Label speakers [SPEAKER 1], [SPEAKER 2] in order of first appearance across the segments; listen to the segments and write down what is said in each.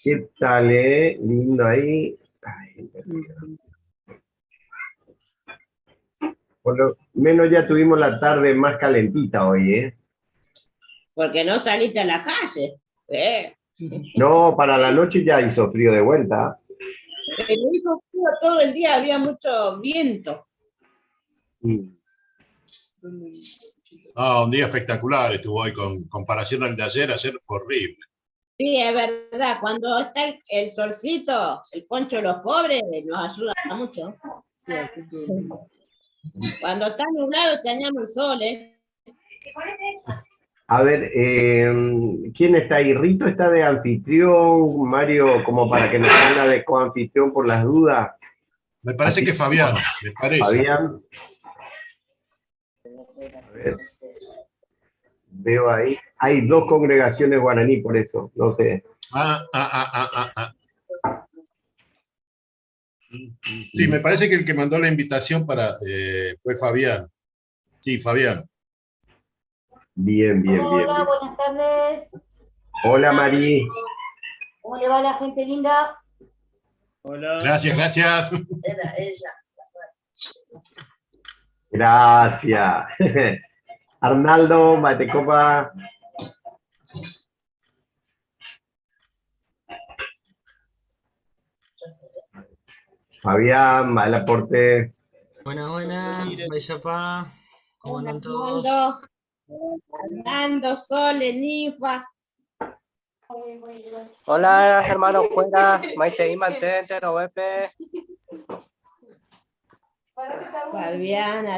[SPEAKER 1] ¿Qué tal, lindo ahí. Ay, por lo menos ya tuvimos la tarde más calentita hoy,
[SPEAKER 2] Porque no saliste a la calle.
[SPEAKER 1] No, para la noche ya hizo frío de vuelta.
[SPEAKER 2] Pero hizo frío todo el día, había mucho viento.
[SPEAKER 3] No, un día espectacular estuvo hoy con comparación al de ayer fue horrible.
[SPEAKER 2] Sí, es verdad, cuando está el solcito, el poncho de los pobres, nos ayuda mucho. Cuando está nublado extrañamos el sol,
[SPEAKER 1] A ver, ¿quién está ahí? ¿Rito está de anfitrión? Mario, como para que nos haga de coanfitrión por las dudas.
[SPEAKER 3] Me parece que Fabián, me parece.
[SPEAKER 1] Fabián. A ver. Veo ahí. Hay dos congregaciones guaraní, por eso, no sé.
[SPEAKER 3] Sí, me parece que el que mandó la invitación fue Fabián. Sí, Fabián.
[SPEAKER 1] Bien.
[SPEAKER 4] Hola, buenas tardes.
[SPEAKER 1] Hola, Mari.
[SPEAKER 4] ¿Cómo le va a la gente linda?
[SPEAKER 3] Hola. Gracias.
[SPEAKER 4] Era ella.
[SPEAKER 1] Gracias. Arnaldo, Matecopa. Fabián, Malaporte.
[SPEAKER 5] Buenas, Baisapá. ¿Cómo andan todos?
[SPEAKER 2] Fernando, Sole, Ninfa.
[SPEAKER 6] Hola, hermanos, fuera. Maite y mantente, Robepe.
[SPEAKER 2] Fabiana.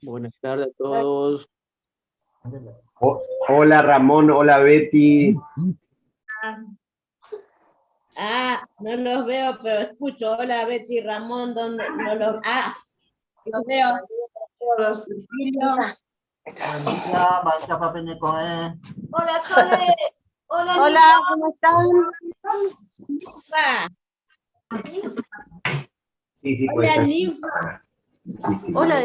[SPEAKER 7] Buenas tardes a todos.
[SPEAKER 1] Hola, Ramón. Hola, Betty.
[SPEAKER 2] No los veo, pero escucho. Hola, Betty, Ramón, ¿dónde? No los... los veo.
[SPEAKER 4] Hola, Sole. Hola, ¿cómo están?
[SPEAKER 1] Sí,
[SPEAKER 2] hola,
[SPEAKER 1] pues.
[SPEAKER 2] Ninfa.
[SPEAKER 1] Sí.
[SPEAKER 4] Hola,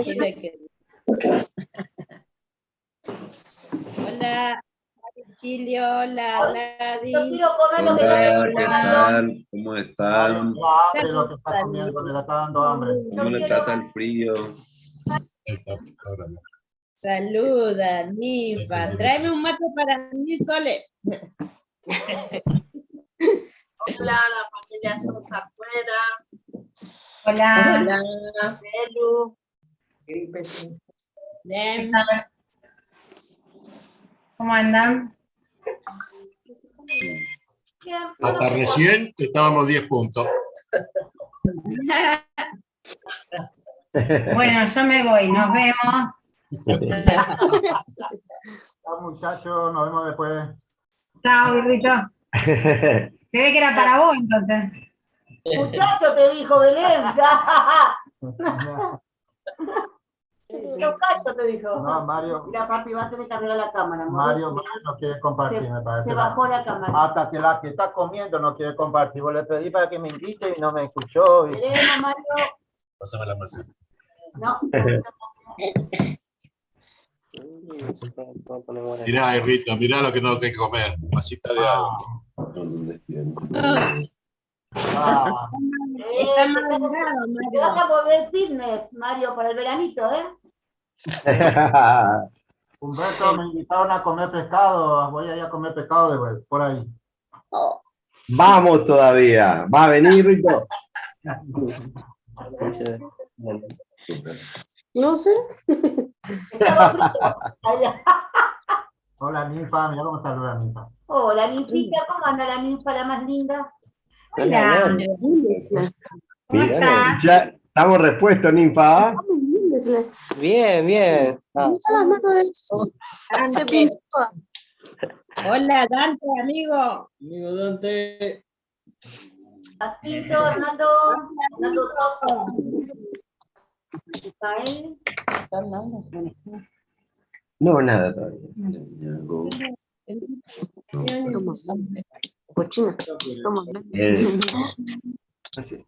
[SPEAKER 2] hola, Virgilio, hola, Gladys.
[SPEAKER 4] Yo quiero comer lo que
[SPEAKER 8] Hola,
[SPEAKER 4] está
[SPEAKER 8] ¿qué tal? ¿Cómo están?
[SPEAKER 4] hambre, lo que está comiendo, me está dando hambre.
[SPEAKER 8] ¿Cómo le trata el frío?
[SPEAKER 2] Saluda, Ninfa. Tráeme un mate para mí, Sole.
[SPEAKER 4] Hola, la familia Sosa afuera.
[SPEAKER 2] Hola.
[SPEAKER 4] Belu.
[SPEAKER 2] Bien.
[SPEAKER 9] ¿Cómo andan?
[SPEAKER 3] Hasta recién estábamos 10 puntos.
[SPEAKER 9] Bueno, yo me voy, nos vemos.
[SPEAKER 10] Chao, muchachos, nos vemos después.
[SPEAKER 9] Chao, Rito. Se ve que era para vos, entonces.
[SPEAKER 4] Muchacho, te dijo Belén, ya. Muchacho, te dijo.
[SPEAKER 10] No, Mario.
[SPEAKER 4] Mira, papi, va a tener que arreglar la cámara.
[SPEAKER 10] Mario no quiere compartir, me parece.
[SPEAKER 4] Se bajó la cámara.
[SPEAKER 10] Hasta que la que está comiendo no quiere compartir. Vos le pedí para que me invite y no me escuchó.
[SPEAKER 4] Veremos, Mario.
[SPEAKER 3] Pásame la Mercedes.
[SPEAKER 4] No.
[SPEAKER 3] Mirá, Rita, mirá lo que tengo que comer. Masita de agua.
[SPEAKER 4] Te vas a volver fitness, Mario, para el veranito, ¿eh?
[SPEAKER 10] Humberto, me invitaron a comer pescado. Voy a ir a comer pescado de vuelta, por ahí.
[SPEAKER 1] Vamos todavía. ¿Va a venir, Rito?
[SPEAKER 4] No sé.
[SPEAKER 10] Hola, ninfa. Mira cómo está la ninfa.
[SPEAKER 4] Hola, ninfita. ¿Cómo anda la ninfa, la más linda?
[SPEAKER 9] Hola. ¿Cómo estás?
[SPEAKER 1] Ya estamos repuestos, ninfa.
[SPEAKER 6] Bien.
[SPEAKER 2] Hola, Dante, amigo.
[SPEAKER 5] Amigo Dante.
[SPEAKER 4] Pasito, Hernando Sosa. ¿Está él?
[SPEAKER 1] No, nada todavía.
[SPEAKER 4] Cochina. ¿Cómo?
[SPEAKER 1] Así.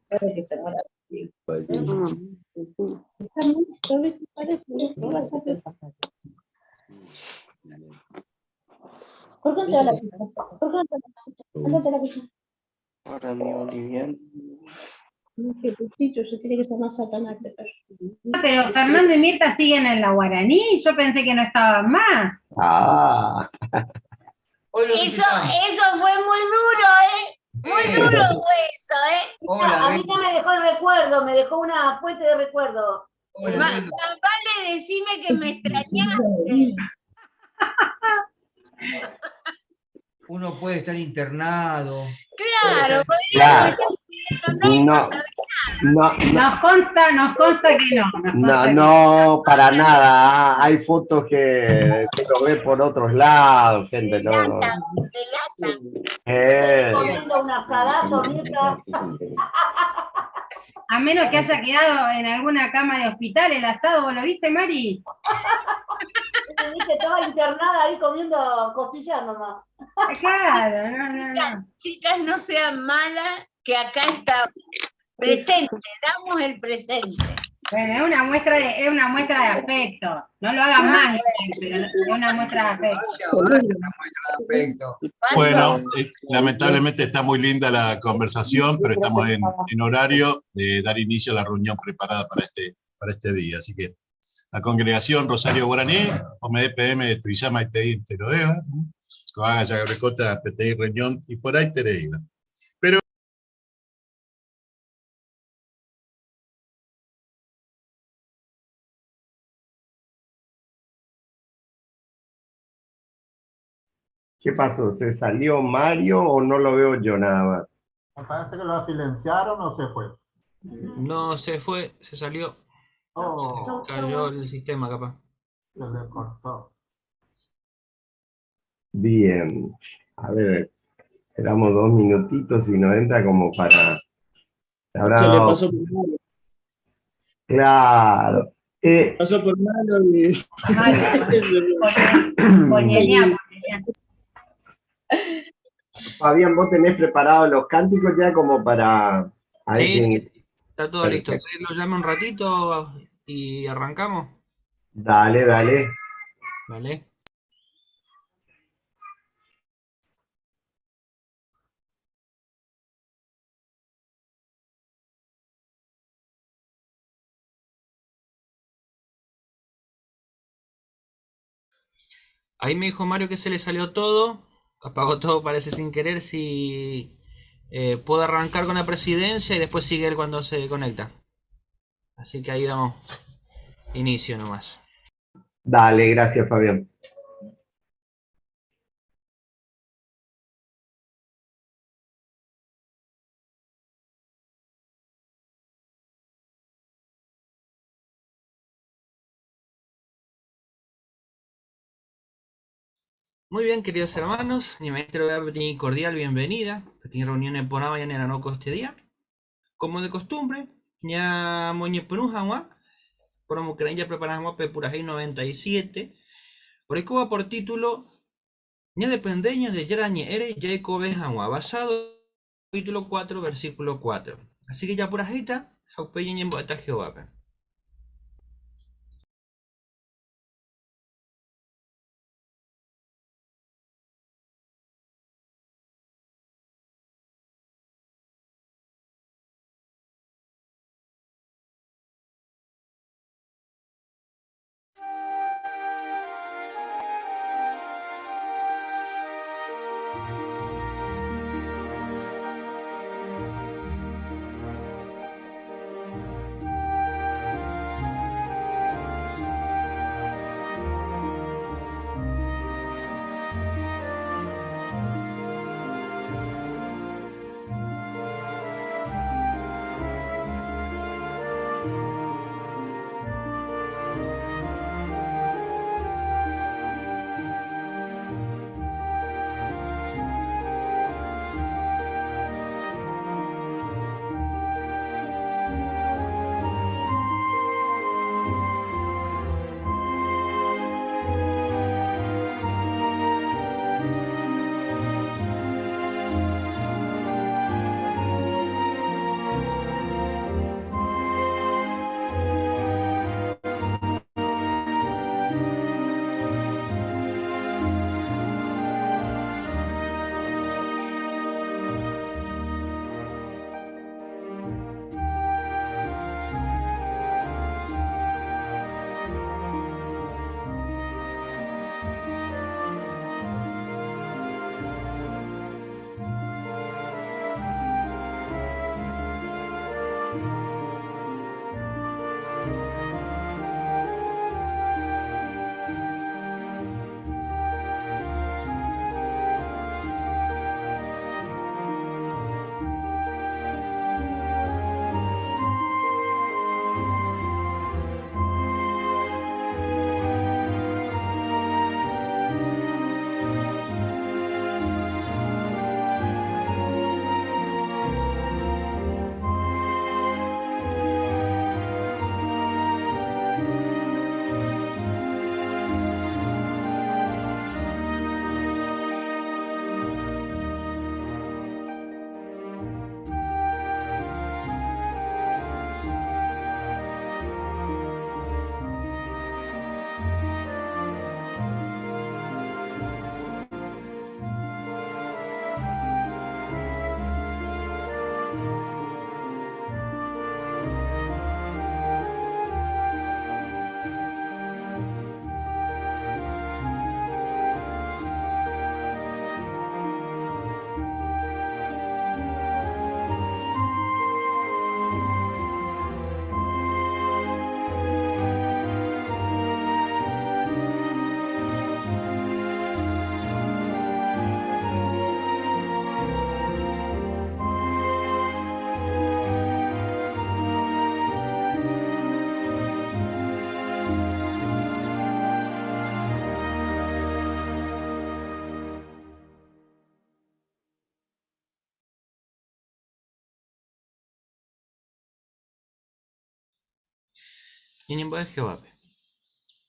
[SPEAKER 2] ¿Por qué no te da la pizza? ¿Por qué no te da la pizza? Ándate la pizza.
[SPEAKER 7] Para mi Olivian.
[SPEAKER 2] No, que Pepito, se tiene que ser más satanás.
[SPEAKER 9] Pero Fernando y Mirta siguen en la Guaraní. Yo pensé que no estaban más.
[SPEAKER 1] Ah,
[SPEAKER 4] Eso fue muy duro, ¿eh? Muy duro fue eso, ¿eh?
[SPEAKER 11] Hola,
[SPEAKER 4] A mí ya me dejó el recuerdo, me dejó una fuente de recuerdo.
[SPEAKER 11] Hola,
[SPEAKER 4] Vale, decime que me extrañaste.
[SPEAKER 11] uno puede estar internado.
[SPEAKER 4] Claro,
[SPEAKER 1] claro.
[SPEAKER 4] podríamos
[SPEAKER 1] No,
[SPEAKER 9] Nos consta que no. nos consta que
[SPEAKER 1] no, para nada. Hay fotos que lo ve por otros lados, gente. No.
[SPEAKER 4] comiendo un asadazo, Mirta.
[SPEAKER 9] A menos que haya quedado en alguna cama de hospital el asado, ¿vos lo viste, Mari?
[SPEAKER 4] Viste, estaba internada ahí comiendo costillas nomás.
[SPEAKER 9] Claro, no.
[SPEAKER 4] Chicas, no sean malas, que acá está presente, damos el presente.
[SPEAKER 9] Bueno, es una muestra de afecto. No lo hagan mal, pero es una muestra de afecto.
[SPEAKER 3] Bueno, lamentablemente está muy linda la conversación, pero estamos en horario de dar inicio a la reunión preparada para este día. Así que la congregación Rosario Guaraní, OMDPM, Trillama y Teí, Teroeva, Coaga, Yagarrecota, Peteí, Reñón y por ahí Tereiga. Pero
[SPEAKER 1] ¿qué pasó? ¿Se salió Mario o no lo veo yo nada más?
[SPEAKER 10] Me parece que lo silenciaron o se fue.
[SPEAKER 5] No, se fue, se salió.
[SPEAKER 10] Oh,
[SPEAKER 5] Se cayó el sistema, capaz.
[SPEAKER 10] se le cortó.
[SPEAKER 1] Bien. A ver, esperamos 2 minutitos y nos entra como para... Habrá
[SPEAKER 7] Se le
[SPEAKER 1] dado-
[SPEAKER 7] pasó por malo.
[SPEAKER 1] Claro.
[SPEAKER 7] Pasó por malo y...
[SPEAKER 9] Poñeñá.
[SPEAKER 1] Fabián, ¿vos tenés preparados los cánticos ya como para... a ver
[SPEAKER 5] Sí,
[SPEAKER 1] quién-
[SPEAKER 5] sí, está todo listo. ¿Querés que lo llame un ratito y arrancamos?
[SPEAKER 1] Dale.
[SPEAKER 5] Vale. Ahí me dijo Mario que se le salió todo, apagó todo parece sin querer, si puedo arrancar con la presidencia y después sigue él cuando se conecta. Así que ahí damos inicio nomás.
[SPEAKER 1] Dale, gracias, Fabián.
[SPEAKER 5] Muy bien, queridos hermanos, mi maestro Pequeña cordial bienvenida. Pequeña reunión en Ponaba y en Anoco este día. Como de costumbre, ya moñe penujawa, promo que ya preparamos Pepurajay 97. Por ahí va por título Ña dependeña de Yarañe Ere Jacob Hanwa, basado en capítulo 4, versículo 4. Así que ya por ahí está, Jaupeyen en Boeta Jehová. Ñañembo de Jehová.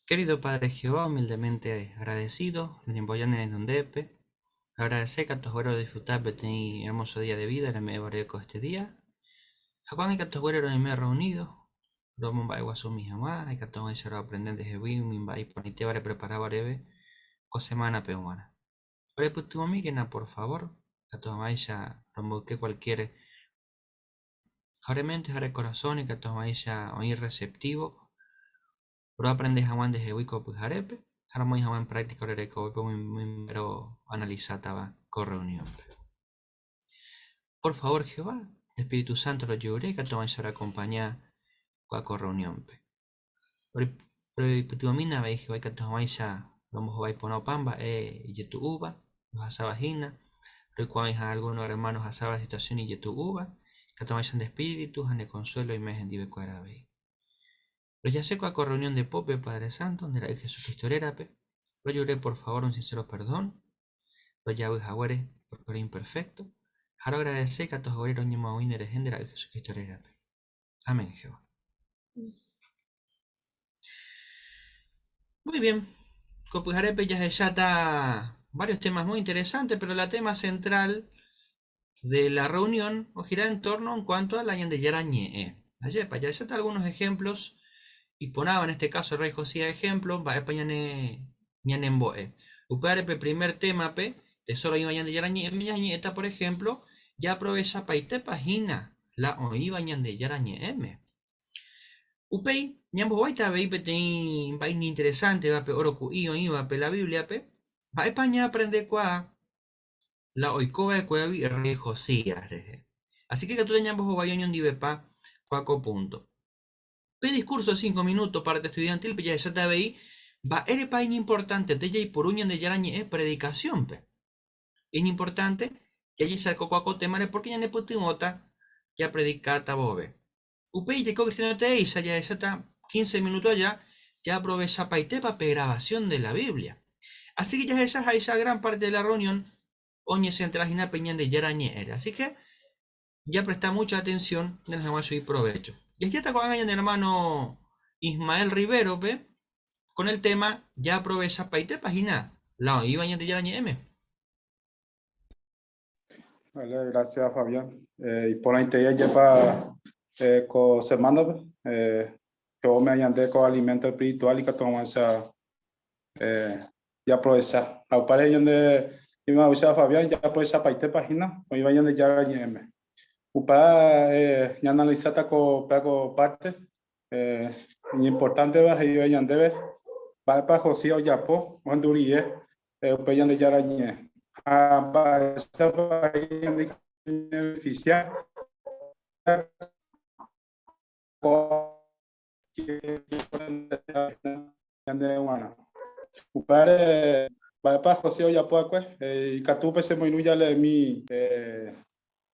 [SPEAKER 5] Querido Padre Jehová, humildemente agradecido, Ñañemboyan en dondepe. Agradecer que a todos de disfrutar de este hermoso día de vida en el medio de este día. Juan y que todos en el medio reunido. Romo va igual su misma más, hay que todos en ser aprendentes de Wim, Mimba y Ponite vale preparar breve, semana peumana. Por el último miguena, por favor, a todos ya rombo que cualquier mente, jare corazón y que todos ya oír receptivo. Pero aprendes a Juan de Jewico pues jarepe. Ahora muy en práctica de que hoy pero analizada con reunión. Por favor, Jehová, el Espíritu Santo lo llevaré que todos se acompañar con reunión. Pero petumina veis Jehová que todos ya vamos a ir por pamba y tu uva, los asabajina. Pero cuando hay algunos hermanos asaba la situación y tu uva, que todos de espíritu, de consuelo y me dive cuara veis. Pero ya sé con la reunión de Pope, Padre Santo, de la Jesucristo Erape, lo lloré por favor un sincero perdón, lo llave jaguares por imperfecto, ahora agradecer que a todos los ñemo winner de la Jesucristo Erape. Amén, Jehová. Muy bien, con Pujarepe ya está varios temas muy interesantes, pero el tema central de la reunión os gira en torno en cuanto a la de Yarañe. Ayer, para ya está algunos ejemplos. Y ponaba en este caso el rey Josías ejemplo, va a España en Boe. Uparepe primer tema pe, de solo iba de Yarañe, esta por ejemplo, ya aprovecha paite página, la oíba de Yarañe M. Upei, ñambo baita veipe ten vaina interesante, va pe oro cu iba pe la Biblia pe, va a España aprende cuá la oikova de cuevi el rey Josías. Así que tú teníamos vayoñón divepa cuaco punto. Pe discurso de 5 minutos para el estudiantil, ya está veí, va ere pain importante, te y por uñan de yarañe es predicación, pe. Es importante que allí se coco temare porque ya ne putimota ya predicata bobe. Upei de cristiano te isa ya está 15 minutos ya aprovecha paite para grabación de la Biblia. Así que ya esa gran parte de la reunión oñe se entrajina peñan de yarañe era. Así que ya presta mucha atención de los demás y provecho. Y aquí está con el hermano Ismael Rivero, ¿ve? Con el tema ya aprovecha paite página. La iba de Yarañe M.
[SPEAKER 12] Vale, gracias Fabián. Y por la interés ya para con semana que vos me añade con alimento espiritual y que tomamos esa ya aprovechar. La pareja de iba a usar Fabián ya aprovecha paite página o iba de Yarañe M. Para analizar con parte importante va a ir debe va para José Oyapo cuando urie peyan de Yarañe a beneficiar para para José Oyapo y Catupe se muy ya le mi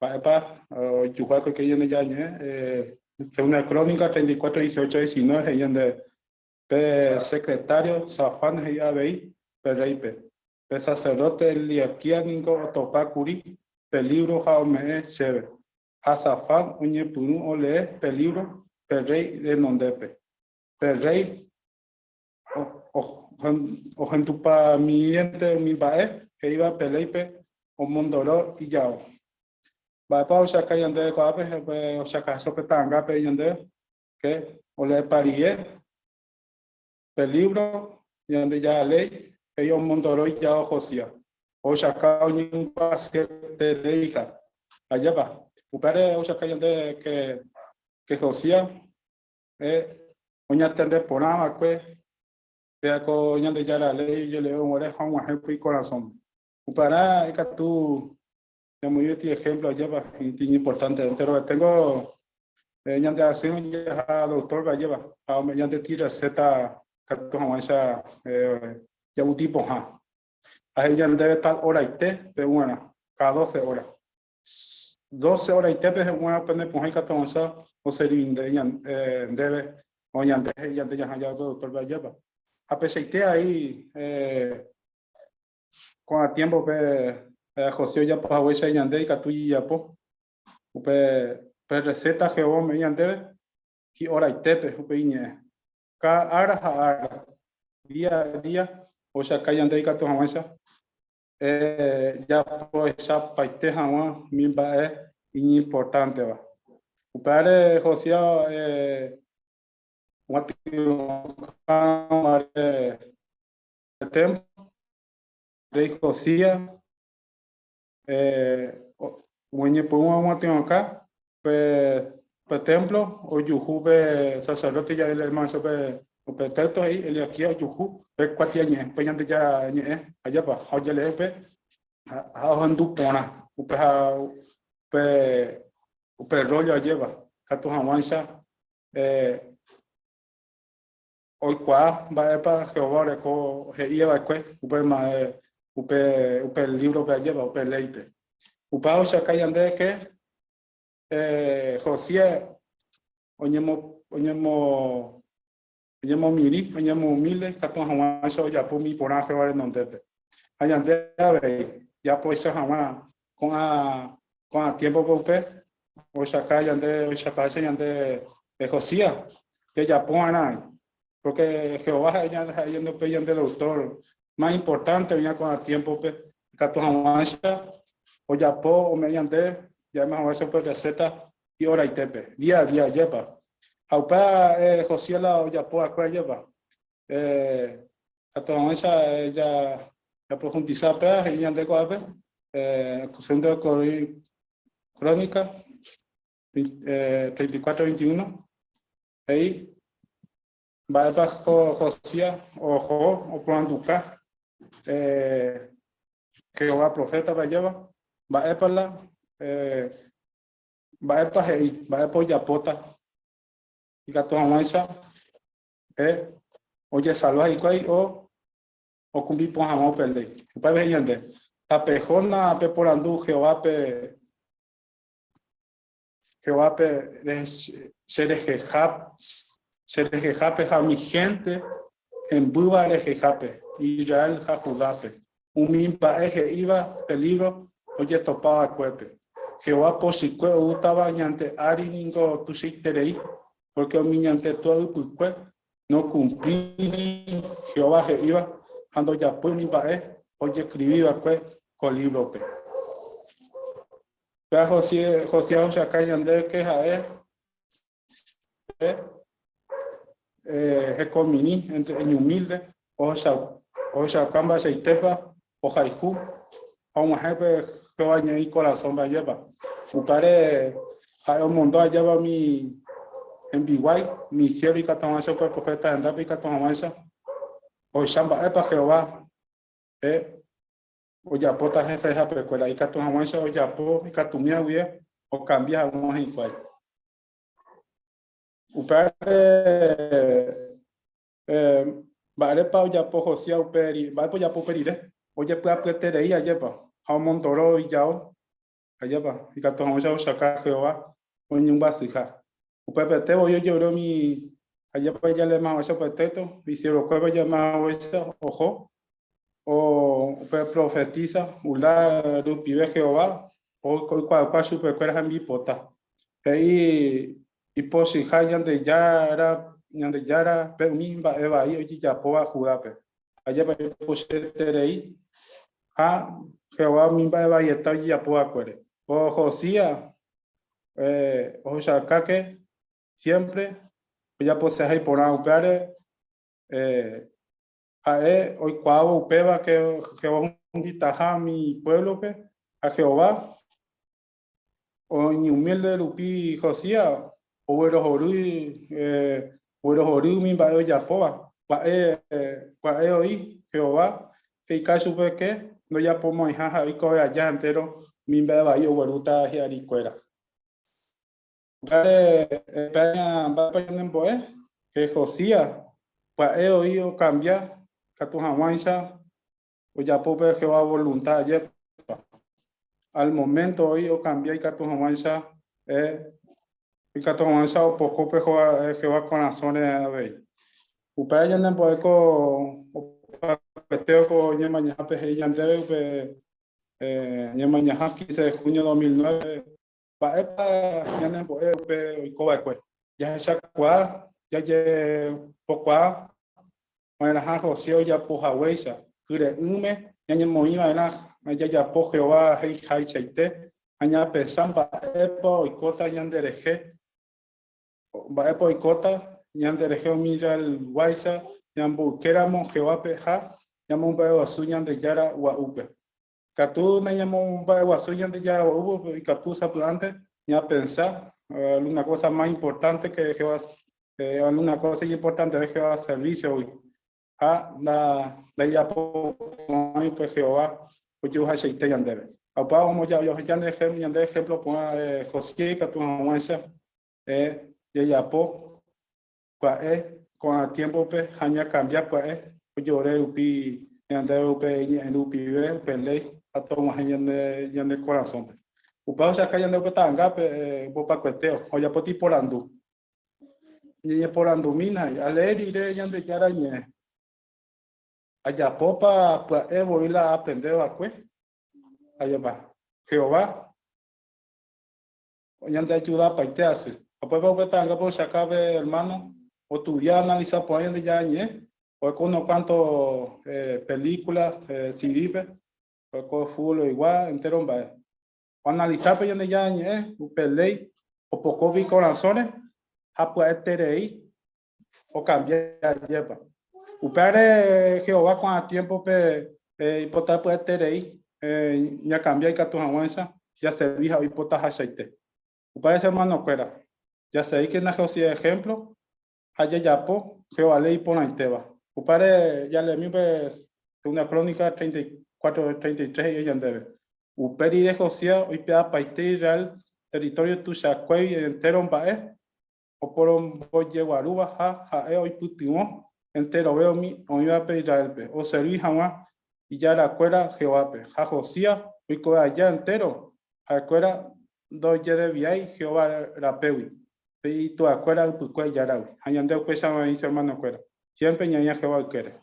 [SPEAKER 12] Papa, Yuhuaco que viene ya, según la crónica 34, 18, 19, de secretario Zafán Heiabei, Pereipe, de sacerdote Liaquianingo Topacuri, peligro Jaume Cheve, Azafán Uñepunu Ole, peligro, Perrey de Nondepe, Perrey, Ojentupa Miente Mibae, que iba Peleipe, o Mondoro y Yao. Va para Osaka yande ko ape Osaka sopetanga pe yande que ole parie peligro yande ya ley ellos mondoro ya Josía Osaka un pase de leija allá va upare Osaka yande que Josía oña tende porama que vea ko yande ya la ley yo le ore Juan Juan y corazón upara que tú ya muy bien ejemplo lleva importante pero tengo ya de hacer ya doctor va lleva a ya de tira z cartón esa ya un tipo a ella debe estar hora y te de una cada 12 horas 12 horas y te es una pende por ahí cartón esa o se debe o ya de ya doctor va lleva a pesar de ahí con el tiempo José ya pues abuela ya ande y catuí ya pues receta que vos me yande y ahora y tepe upe iñe cada ara, día a día, o sea, que hayan dedicado a esa, ya pues esa parte jamás misma es importante, va. O padre José, tempo, rei José, when por uma acá, pues templo, o yujuve sacerdote ya el hermano sobre el texto ahí, el aquí a yuju, el cuatiañe, pues ya de ya allá pa, allá le a handu pona, upe rollo lleva, catu hamansa, hoy qua va para Jehová le co lleva que upe ma upe el libro que lleva upe leipe upa o sea que ande que José oñemo miri oñemo humilde catu hamansa ya por mi por Jehová no te hay ande ya pues jamás con a tiempo que upe o sea que ande José que ya pongan porque Jehová ya yendo de doctor más importante venía con el tiempo que tu avanza o ya o mediante ya más eso pues receta y hora y tepe día a día lleva aupa José la o ya acá lleva a tu avanza ya profundizar pe y ande coape segundo crónica 34:21 ahí va bajo José o Planduca, Jehová profeta va lleva, va para la, va para Yapota, y que toda mancha, oye salva y cuál o cumplir por jamón pele, para ver yende, tapejona pe por andu Jehová pe se rejejape a mi gente en Buba rejejape Israel jajudape umimpa eje iba peligro oye topaba cuepe Jehová posicue utaba ñante ari ningo tusiterei porque o miñante todo pucue no cumplí Jehová je iba ando ya pues mimpa oye escribía cue con libro pe José José acá yande que comini entre humilde o sea camba se tepa o jaiku a un jefe que va a añadir corazón va lleva u pare a un mundo lleva mi en biguay mi cielo y catón eso por profeta anda y catón esa o samba para Jehová o ya pota jefe esa precuela y catón esa o ya po y catumia bien o cambia un igual o vale para ya po José o peri vale para ya po peride oye para pretere ahí allá pa a un montoro y yao allá pa y catón esa o sacar Jehová o ni un vasija o pepete o yo lloro mi allá pa ya le más eso peteto y si lo cueva ya más eso ojo o profetiza ula do pibe Jehová o cual super cuerda mi pota y por si hayan de yara pero misma eva ahí oye ya poa judape allá para pues terei a Jehová misma eva y está ya poa cuere o Josía o sea que siempre ya pues hay por lugares hoy cuavo peba que un ditaja mi pueblo que a Jehová o ni humilde lupi Josía o los oru mi va ya poa pa hoy Jehová y caso que no ya podemos jaja y coge allá entero mi va yo guaruta y aricuera va en boe que Josía pa hoy cambiar que tu jamanza o ya puede Jehová voluntad ayer al momento hoy o cambiar y que tu jamanza y que tu jamanza o poco Jehová con las zonas de ver upaya ya no puede con peteo con ya mañana pe ya debe ya mañana 15 de junio 2009 pa ya no puede pe hoy coba ya esa cua ya lle poco a bueno José ya poja huesa kure ume ya ni moima era ya po Jehová hei hai chaite aña pesamba epo y cota yandereje va epo y cota yandereje mira el huesa yambu queramo Jehová peja llamo un veo suñan de yara wa upe Catu me llamó un guasuyan de Yara hubo y Catu saplante ya pensar una cosa más importante que Jehová una cosa importante de Jehová servicio hoy la ya pues Jehová pues yo hace te yandere apa como ya yo yande ejemplo ponga José Catu avanza ya po con tiempo pues aña cambiar pues yo re upi yande upi en upi pelei a tomar yande corazón. Upao se acá yande petanga bopa cueteo o ya poti porandu. Ni porandu mina ale dire yande yara ñe. Allá popa pues voy a aprender a cue. Allá va. Jehová yande ayuda para te hace. Después va petanga por se acabe hermano o tu ya analiza por yande ya ñe o con unos cuantos películas CD o full igual entero va analizar pe yande ya pelei o poco vi corazones a pues terei o cambiar lleva upare Jehová con el tiempo pe hipotar pues terei ya cambia y que tu avanza ya se vija hipotar aceite upare hermano cuera ya sé que na José ejemplo allá ya po Jehová ley por la teba upare ya le mi pues una crónica 34-33 y andebe. Uperi de José hoy peda paite Israel territorio tu shakwei entero bae o por un boye guaruba ja hoy putimo entero veo mi oiba pe Israel pe o serví jamás y ya la cuera Jehová pe ja José hoy coa allá entero a cuera doye de viai Jehová rapeui pe y tu acuera pues ya la añande pues a mi hermano cuera siempre ñaña Jehová quiere.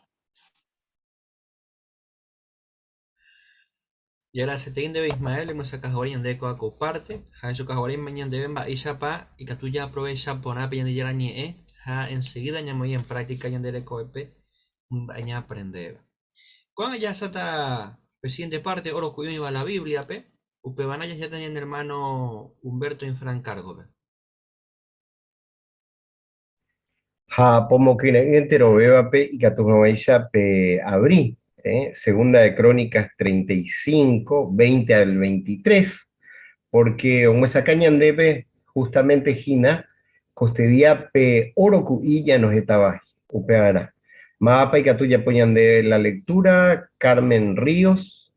[SPEAKER 5] Y ahora se te de Ismael, hemos sacado de coaco parte, ha hecho cajorín mañana de bemba y chapa, y que tú ya aprovecha por una peña de yarañe, ha enseguida ya muy en práctica ya de coepe, baña aprender. Cuando ya está presidente parte, oro cuyo iba la Biblia, pe, upebanaya ya tenía el hermano Humberto en Francargo, pe.
[SPEAKER 1] Ha pomo que entero beba pe y que tu maíza pe abrí. Segunda de Crónicas 35, 20 al 23, porque esa caña debe justamente Gina, costedía pe oro y ya nos estaba upeara. Mapa y que tuya ponían de la lectura, Carmen Ríos.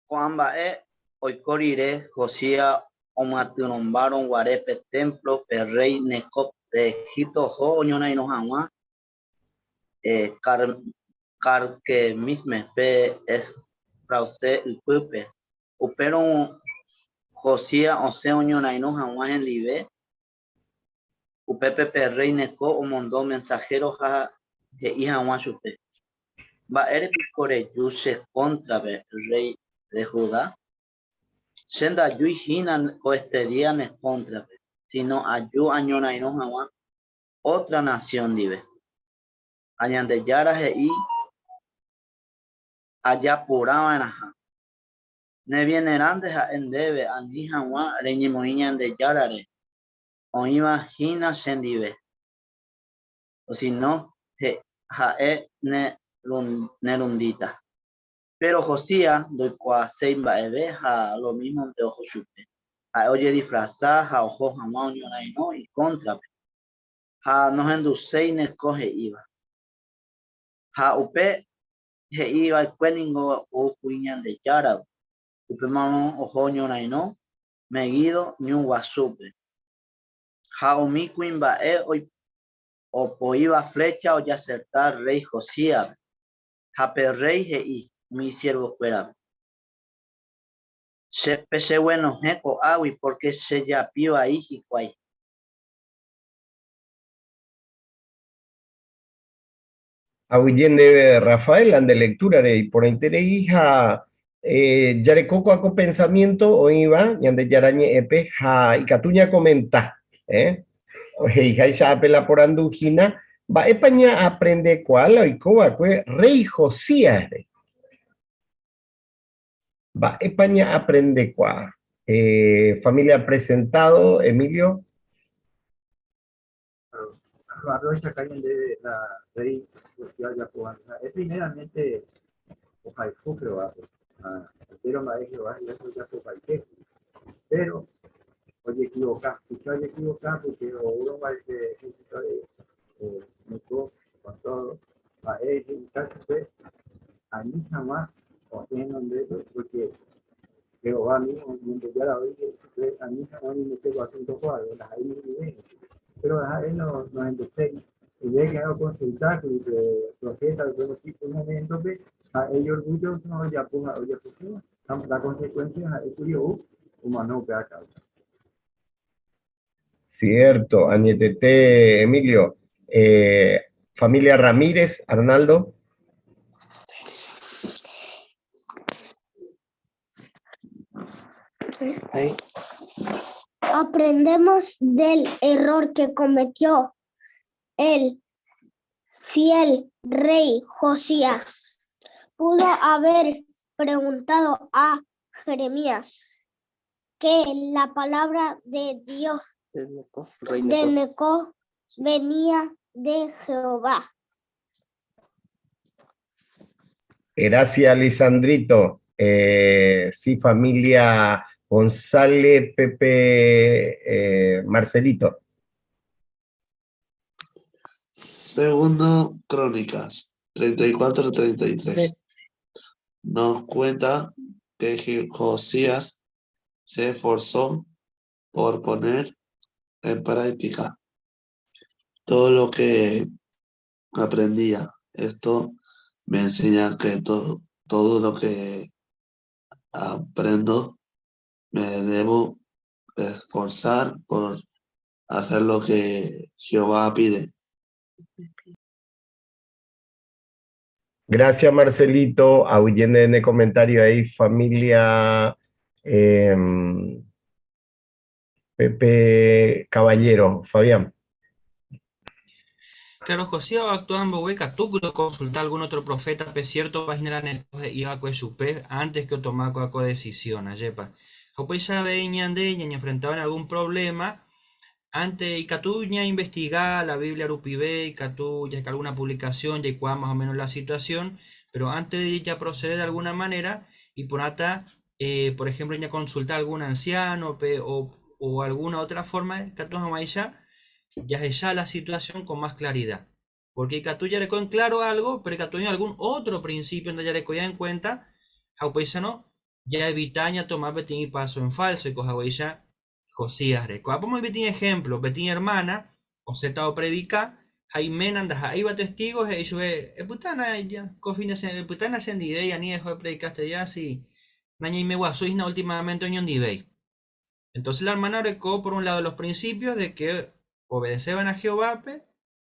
[SPEAKER 13] Juan Bae, Oicorire, Josía, Omatunombaron, Guarepe, Templo, Perrey, Necop, de Egipto, Jo, Oñona y Nojanwa, que misme, Pe, es Frause, y Pupe, Upero, Josía, Ose, Oñona y Nojanwa en Libe, Upepe, Perrey, Necop, o Mondó, Mensajero, Ja, Hija, Chupe. Va, Eres Picore, Yuse, contra, Rey de Judá. Senda yu hinan o este día ne contra, sino ayu añona y no jamás otra nación vive. Añande yara y allá puraba en aja. Ne viene grande a endebe ani jamás reñi moiñan de yarare. O imagina sendive. O si no, ne rundita. Pero Josía, doy qua seimba ebe, a lo mismo de ojo chupe. A oye disfrazar, a ojo jamás y no, y contra. A nos enducei ne coge iba. A upe, he iba el cueningo o cuiñan de yara. Upe mano ojo y no, meguido ni un guasupe. A umi cuimba hoy, o po iba flecha o ya acertar rey Josía. A perrey he i. Mi siervo fuera. Se pese bueno jeco agui porque se ya pio ahí y cuay.
[SPEAKER 1] Ahuyen de Rafael, ande lectura de por interés hija Yarecoco ako pensamiento o iba, yande yarañe epe, ha ikatuña comenta, hija apela por andujina, va epaña aprende cuál, oikoa, kue rey Josías, va epaña aprende cuál. Familia presentado, Emilio.
[SPEAKER 14] Es primeramente pero oye equivocar porque uno va a ser con todo a él a mí jamás o tienen porque Jehová mismo ya la oí a mí jamás ni me tengo haciendo cuadros las ahí pero él nos enseña y ve que hago consultar y que profeta de todo tipo de momentos a ellos orgullo no ya pues la consecuencia es curioso humano que acá.
[SPEAKER 1] Cierto, Añetete, Emilio. Familia Ramírez, Arnaldo.
[SPEAKER 15] Aprendemos del error que cometió el fiel rey Josías. Pudo haber preguntado a Jeremías que la palabra de Dios de Neco venía de Jehová.
[SPEAKER 1] Gracias, Lisandrito. Sí, familia González, Pepe, Marcelito.
[SPEAKER 16] Segundo Crónicas 34-33. Nos cuenta que Josías se esforzó por poner en práctica todo lo que aprendía. Esto me enseña que todo lo que aprendo me debo esforzar por hacer lo que Jehová pide.
[SPEAKER 1] Gracias, Marcelito. Ahuyendo en el comentario ahí, familia Pepe Caballero. Fabián.
[SPEAKER 5] Claro, José actuó en Bobeca, tú consultar algún otro profeta, pe cierto, página en el iba a supe antes que tomar cualquier decisión, ayepa. Jope ya veían de ella y enfrentaban algún problema. Antes, y Catuña investigar la Biblia Rupibe, y Catuña, que alguna publicación, ya cuál más o menos la situación, pero antes de ella proceder de alguna manera, y por ata, por ejemplo, ya consultar a algún anciano, o alguna otra forma, Catuña ya es ya la situación con más claridad. Porque Catuña le en claro algo, pero Catuña algún otro principio donde ya le coya en cuenta, no ya evitaña tomar betín y paso en falso, y coja ya Josías, como betín ejemplo, betín hermana, o se estado predica, Jaime andas ahí va testigos, y yo putana ya, cofines putana se andibey, a ni dejó de predicaste ya, si, naña y me guasois na últimamente oñón dibey. Entonces la hermana recó por un lado los principios de que obedecían a Jehová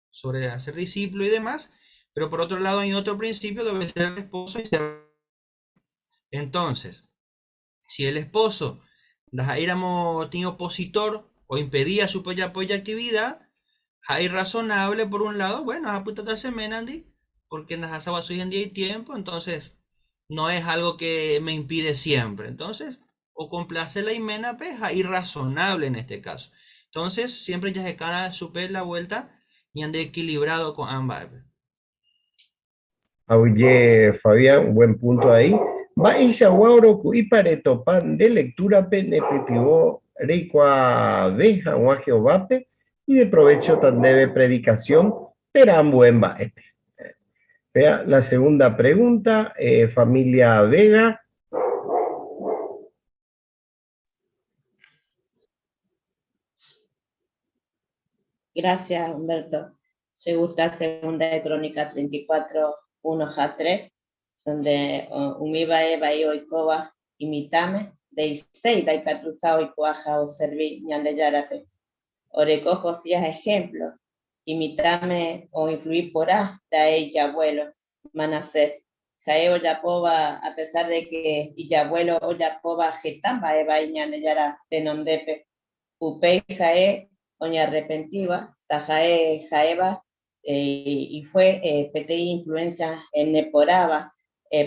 [SPEAKER 5] sobre hacer discípulo y demás, pero por otro lado hay otro principio de obedecer al esposo y ser. Entonces, si el esposo tiene opositor o impedía su apoya actividad, hay razonable por un lado, bueno, a puta se menandi, porque en las hoy en día hay tiempo, entonces no es algo que me impide siempre. Entonces, o complace la imena, pues, ahí razonable en este caso. Entonces, siempre ya se cara super la vuelta y ande equilibrado con ambas.
[SPEAKER 1] Oye, Fabián, buen punto ahí. Va isha guauro y pareto pan de lectura penepetivo reicua veja o Jehovape y de provecho tan debe predicación, pero buen va. Vea la segunda pregunta, familia Vega.
[SPEAKER 2] Gracias, Humberto. Se gusta segunda de Crónicas 34, 1-3, donde umiba eva y oikoba imitame, de isei, da ikatruja oikoaja o serví, ñande yarape. Oreco Josías ejemplo, imitame o influir por da ella abuelo, Manasés. Jae Oyapoba, a pesar de que y abuelo Oyapoba Getamba Eva Iñaneyara Renondepe, Upei Jae, Oña Arrepentiva, Tajae Jaeva, y fue PTI influencia en Neporaba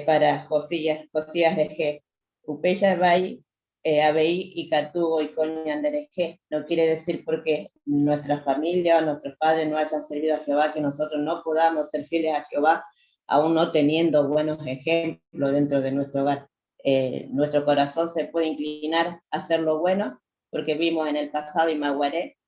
[SPEAKER 2] para Josías de Upei Jae, Abei y Catugo y Coñanderesque. No quiere decir porque nuestra familia o nuestros padres no hayan servido a Jehová que nosotros no podamos ser fieles a Jehová, aún no teniendo buenos ejemplos dentro de nuestro hogar. Nuestro corazón se puede inclinar a hacer lo bueno, porque vimos en el pasado Imaguaré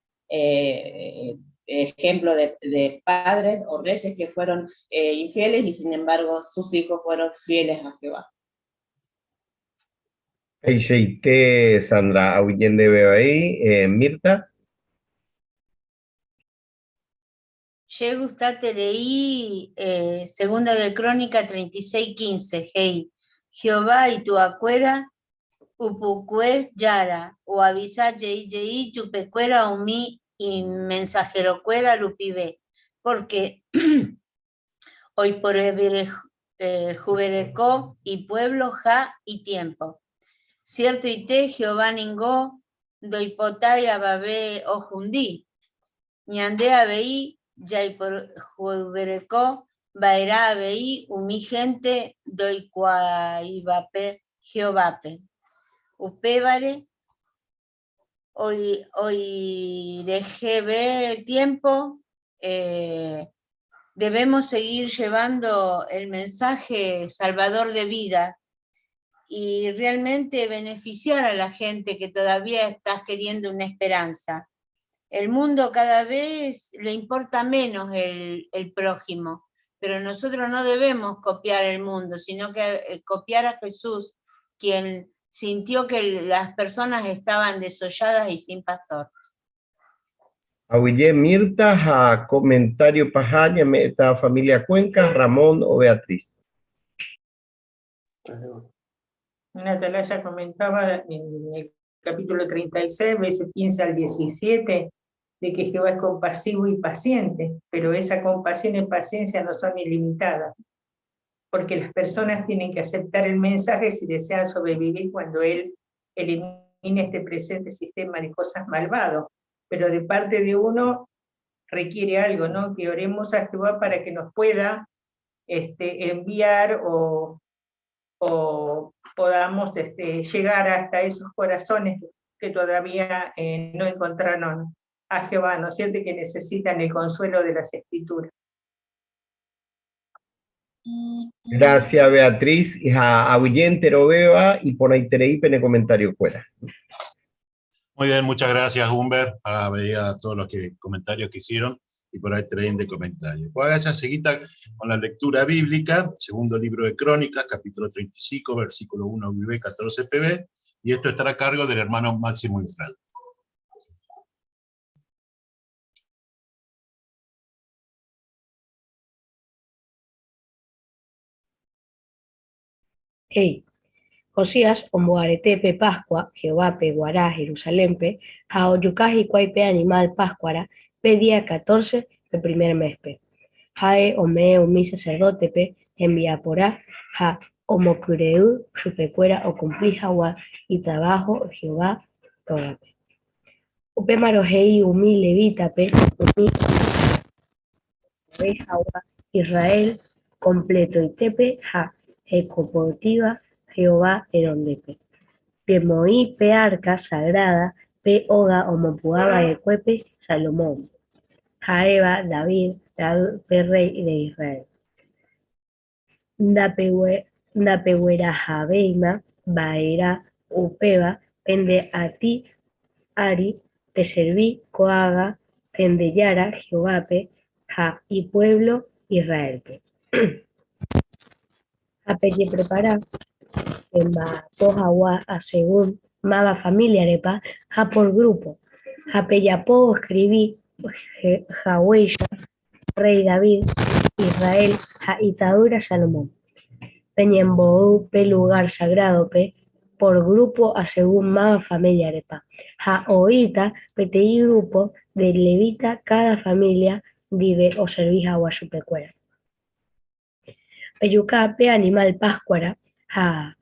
[SPEAKER 2] ejemplo de padres o reyes que fueron infieles y sin embargo sus hijos fueron fieles a Jehová.
[SPEAKER 1] Eisheite, Sandra, Auyende veo ahí, Mirta.
[SPEAKER 4] Yo gustate leí segunda de Crónica 36:15, hey, Jehová y tu acuera, upucue yara, o avisa yei chupecuera umi y mensajero cuera lupibe, porque hoy por juberecó y pueblo ja y tiempo. Cierto y te Jehová ningó, doipotay ababe ojundí, ñande abeí, yay por juberecó, baerá abeí, umi gente, doicuaibape, Jehovape. Upébare, hoy rejebe tiempo, debemos seguir llevando el mensaje salvador de vida y realmente beneficiar a la gente que todavía está queriendo una esperanza. El mundo cada vez le importa menos el prójimo, pero nosotros no debemos copiar el mundo, sino que copiar a Jesús, quien sintió que las personas estaban desolladas y sin pastor.
[SPEAKER 1] Auyé, Mirta, a comentario Pajaña, meta familia Cuenca, Ramón o Beatriz.
[SPEAKER 17] Una atalaya comentaba en el capítulo 36, versículos 15 al 17, de que Jehová es compasivo y paciente, pero esa compasión y paciencia no son ilimitadas, porque las personas tienen que aceptar el mensaje si desean sobrevivir cuando Él elimine este presente sistema de cosas malvados, pero de parte de uno requiere algo, ¿no? Que oremos a Jehová para que nos pueda enviar o podamos llegar hasta esos corazones que todavía no encontraron a Jehová, ¿no es cierto? Que necesitan el consuelo de las Escrituras.
[SPEAKER 1] Gracias, Beatriz. A Auyente, Beba, y por ahí tereipe en el comentario fuera.
[SPEAKER 3] Muy bien, muchas gracias, Humber. Veía todos los comentarios que hicieron y por ahí traen de comentarios. Pues haga esa seguita con la lectura bíblica, segundo libro de Crónicas, capítulo 35, versículo 1 UB 14 PB, y esto estará a cargo del hermano Máximo Infral.
[SPEAKER 18] Hey, Josías, Omboaretepe, Pascua, Jehová, Guará, Jerusalempe, Jaoyucaji, Cuaipe, Animal, Páscuara, P día 14, el primer mes, P. Jae, Ome, Umi, sacerdote, P, envía porá, Ja, Omocureu, Chupecuera, o cumplí, Jawa, y trabajo, Jehová, toda, P. Upe Marojei, Umi, Levita, P, Umi, Jawa, Israel, completo, y Tepe, Ja, Ecoportiva, Jehová, Erondepe. Pemoí, Pe arca, sagrada, Pe oga, Omopuaba, Ecuepe, Salomón. Jaeva, David, Pe rey de Israel. Dapehuera, Jabeima, Baera, Upeba, Pende a ti, Ari, te serví, Coaga, Tendeyara, Jehovape, Ja, y pueblo, Israel. Apelle prepara, Tojawa, a según Maga familia Arepa, Ja por grupo, Japeyapo escribí, Jahuella, rey David, Israel, Ja Itadura Salomón, Peñembou, Pe lugar sagrado, Pe por grupo a según Maga familia Arepa, Ja Oita, PTI grupo de Levita, cada familia vive o servís agua su pecuera. Peyuca pe animal páscuara, ja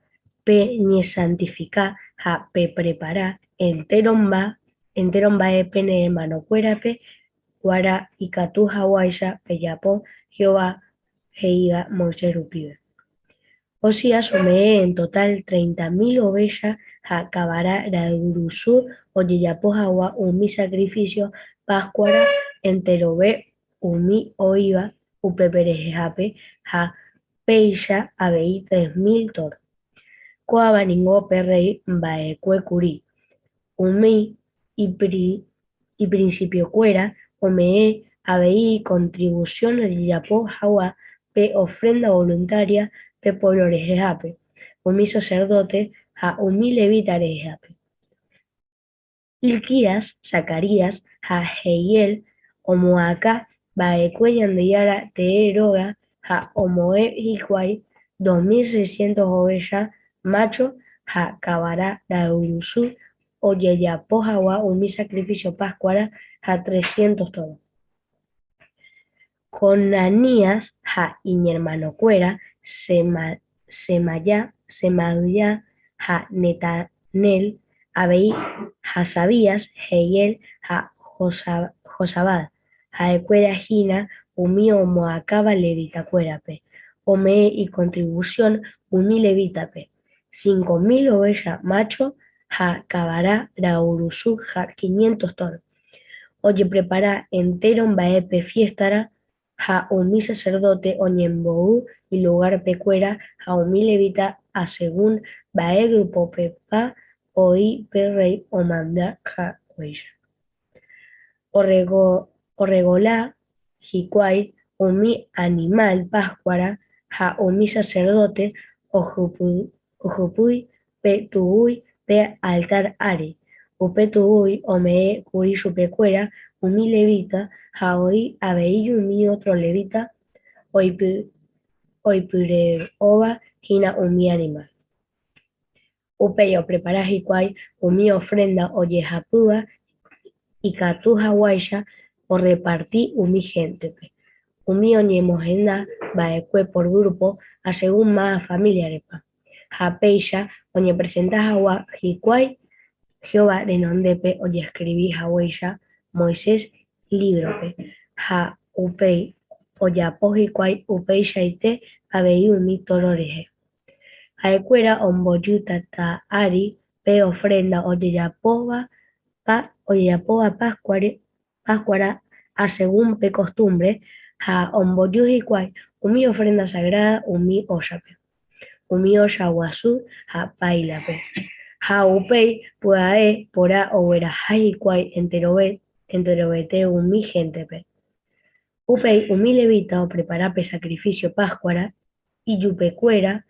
[SPEAKER 18] pe ni santifica, ja pe prepara, enteromba e pene manocuera pe, guara y catu hawaisha peyapo, Jehová heiga Moisés rupibe. Osías omee en total 30.000 ovejas, acabará la urusú, oyeyapo hawa, umi sacrificio, páscuara, enterobe, umi oiva, upeperejape, ja peisha, abei 3.000 toros. Coabaningo perrei, baecue curí, umi y principio cuera, omee, abei contribución, oyeyapo hawa, pe ofrenda voluntaria, pe pueblo rejejape, umi sacerdote, ja umi levita rejejape. Ilquías, Zacarías, ja Heiel, omoaca, baecueñan de yara teeroga, ja omoe hijuay, 2.600 ovejas, macho, ja cabará la urusú, oyeyapo hawa, umi sacrificio pascuara, ja 300 toros. Conanías, ja y hermano cuera, Semaya, ja Netanel, Abei, ja Sabías, Heiel, ja Josabad, ja Ecuera Gina, Umío Moacaba levita cuerape, Omee y contribución, Umi levitape, 5.000 ovejas macho, ja Cabará, la Urusú, ja 500 toros. Oye prepara entero baepe fiestara, ja umi sacerdote oñembou y lugar pecuera, ja umi levita a según bae grupo pepa oí perrey o manda ja cuella. Orregolá, jicuay, umi animal pascuara, ja umi sacerdote, ojupuy, pe tubuy, pe altar are. Upetubuy, omee, curillo pecuera, umi levita, jaoi, abei umi otro levita, oipure ova, gina umi animal. Upeyo prepara jicuay, umi ofrenda, oye japúa, y catu hawaisha, o repartí umi gente. Umi oñemojenda, baecue por grupo, a según más familiares. Japeisha, oñe presenta hawa, jicuay, Jehová de nondepe, oye escribí hawaisha, Moisés librope, ja upei, oyapoji kwai upei shaite, abei umi tororeje. Jaecuera omboyuta ta ari, pe ofrenda oyeyapoba pascuara, a según pe costumbre, ja omboyuji kwai, umi ofrenda sagrada, umi oyape. Umi oya guazú, ja pailape. Ja upei, puae, pora, oera jai kwai, enterobete umi gentepe. Upei, umi levita o preparape sacrificio pascuara, y yupecuera,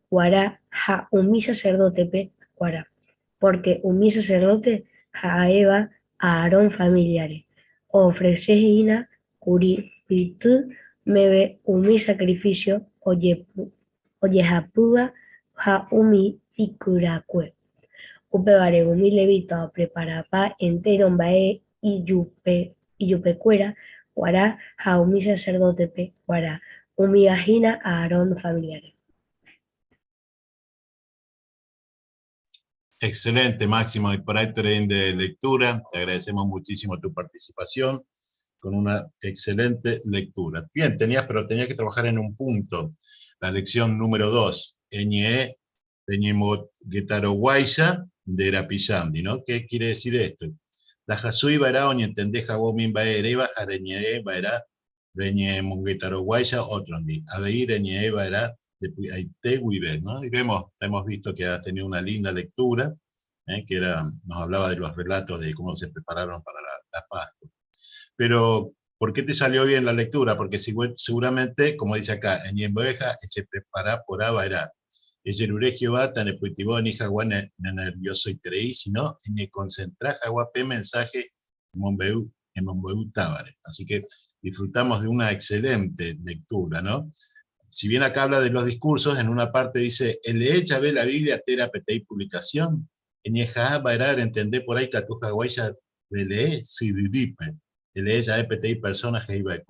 [SPEAKER 18] guará, ja umi sacerdotepe, guará. Porque umi sacerdote, ja eva, a Aarón familiares. Ofrecejina, curipitu, mebe umi sacrificio, oye japuga, ja umi tikuracue. Upevare umi levita o preparapa entero bae y yupecuera, guará, ja umi sacerdotepe, guará, umi agina a Aarón familiares.
[SPEAKER 3] Excelente, Máximo, y por ahí tren de lectura. Te agradecemos muchísimo tu participación con una excelente lectura. Bien, pero tenías que trabajar en un punto. La lección número 2, Eñe, Reñemot Getaroguaya de Rapillandi, ¿no? ¿Qué quiere decir esto? La Jasui Bará, Oñe Tendeja Bomin Baereba, Areñe Baerá, Reñemot Getaroguaya, Otrondi, Abeir Reñe Baerá, ¿no? Y hemos visto que ha tenido una linda lectura, que nos hablaba de los relatos de cómo se prepararon para la Pascua. Pero, ¿por qué te salió bien la lectura? Porque seguramente, como dice acá, en Yemboeja se prepara por Abaerá. El Yeruré Jehová, tan epuitibó ni jaguán nervioso y creí, sino en el concentrar jaguapé mensaje en Monbeu Tábare. Así que disfrutamos de una excelente lectura, ¿no? Si bien acá habla de los discursos, en una parte dice, el hecha ve la Biblia, tera petei publicación, en Yejaá Bairar, entender por ahí, Catuja Guaya, lee, si vivipe, el hecha petei personas que iba a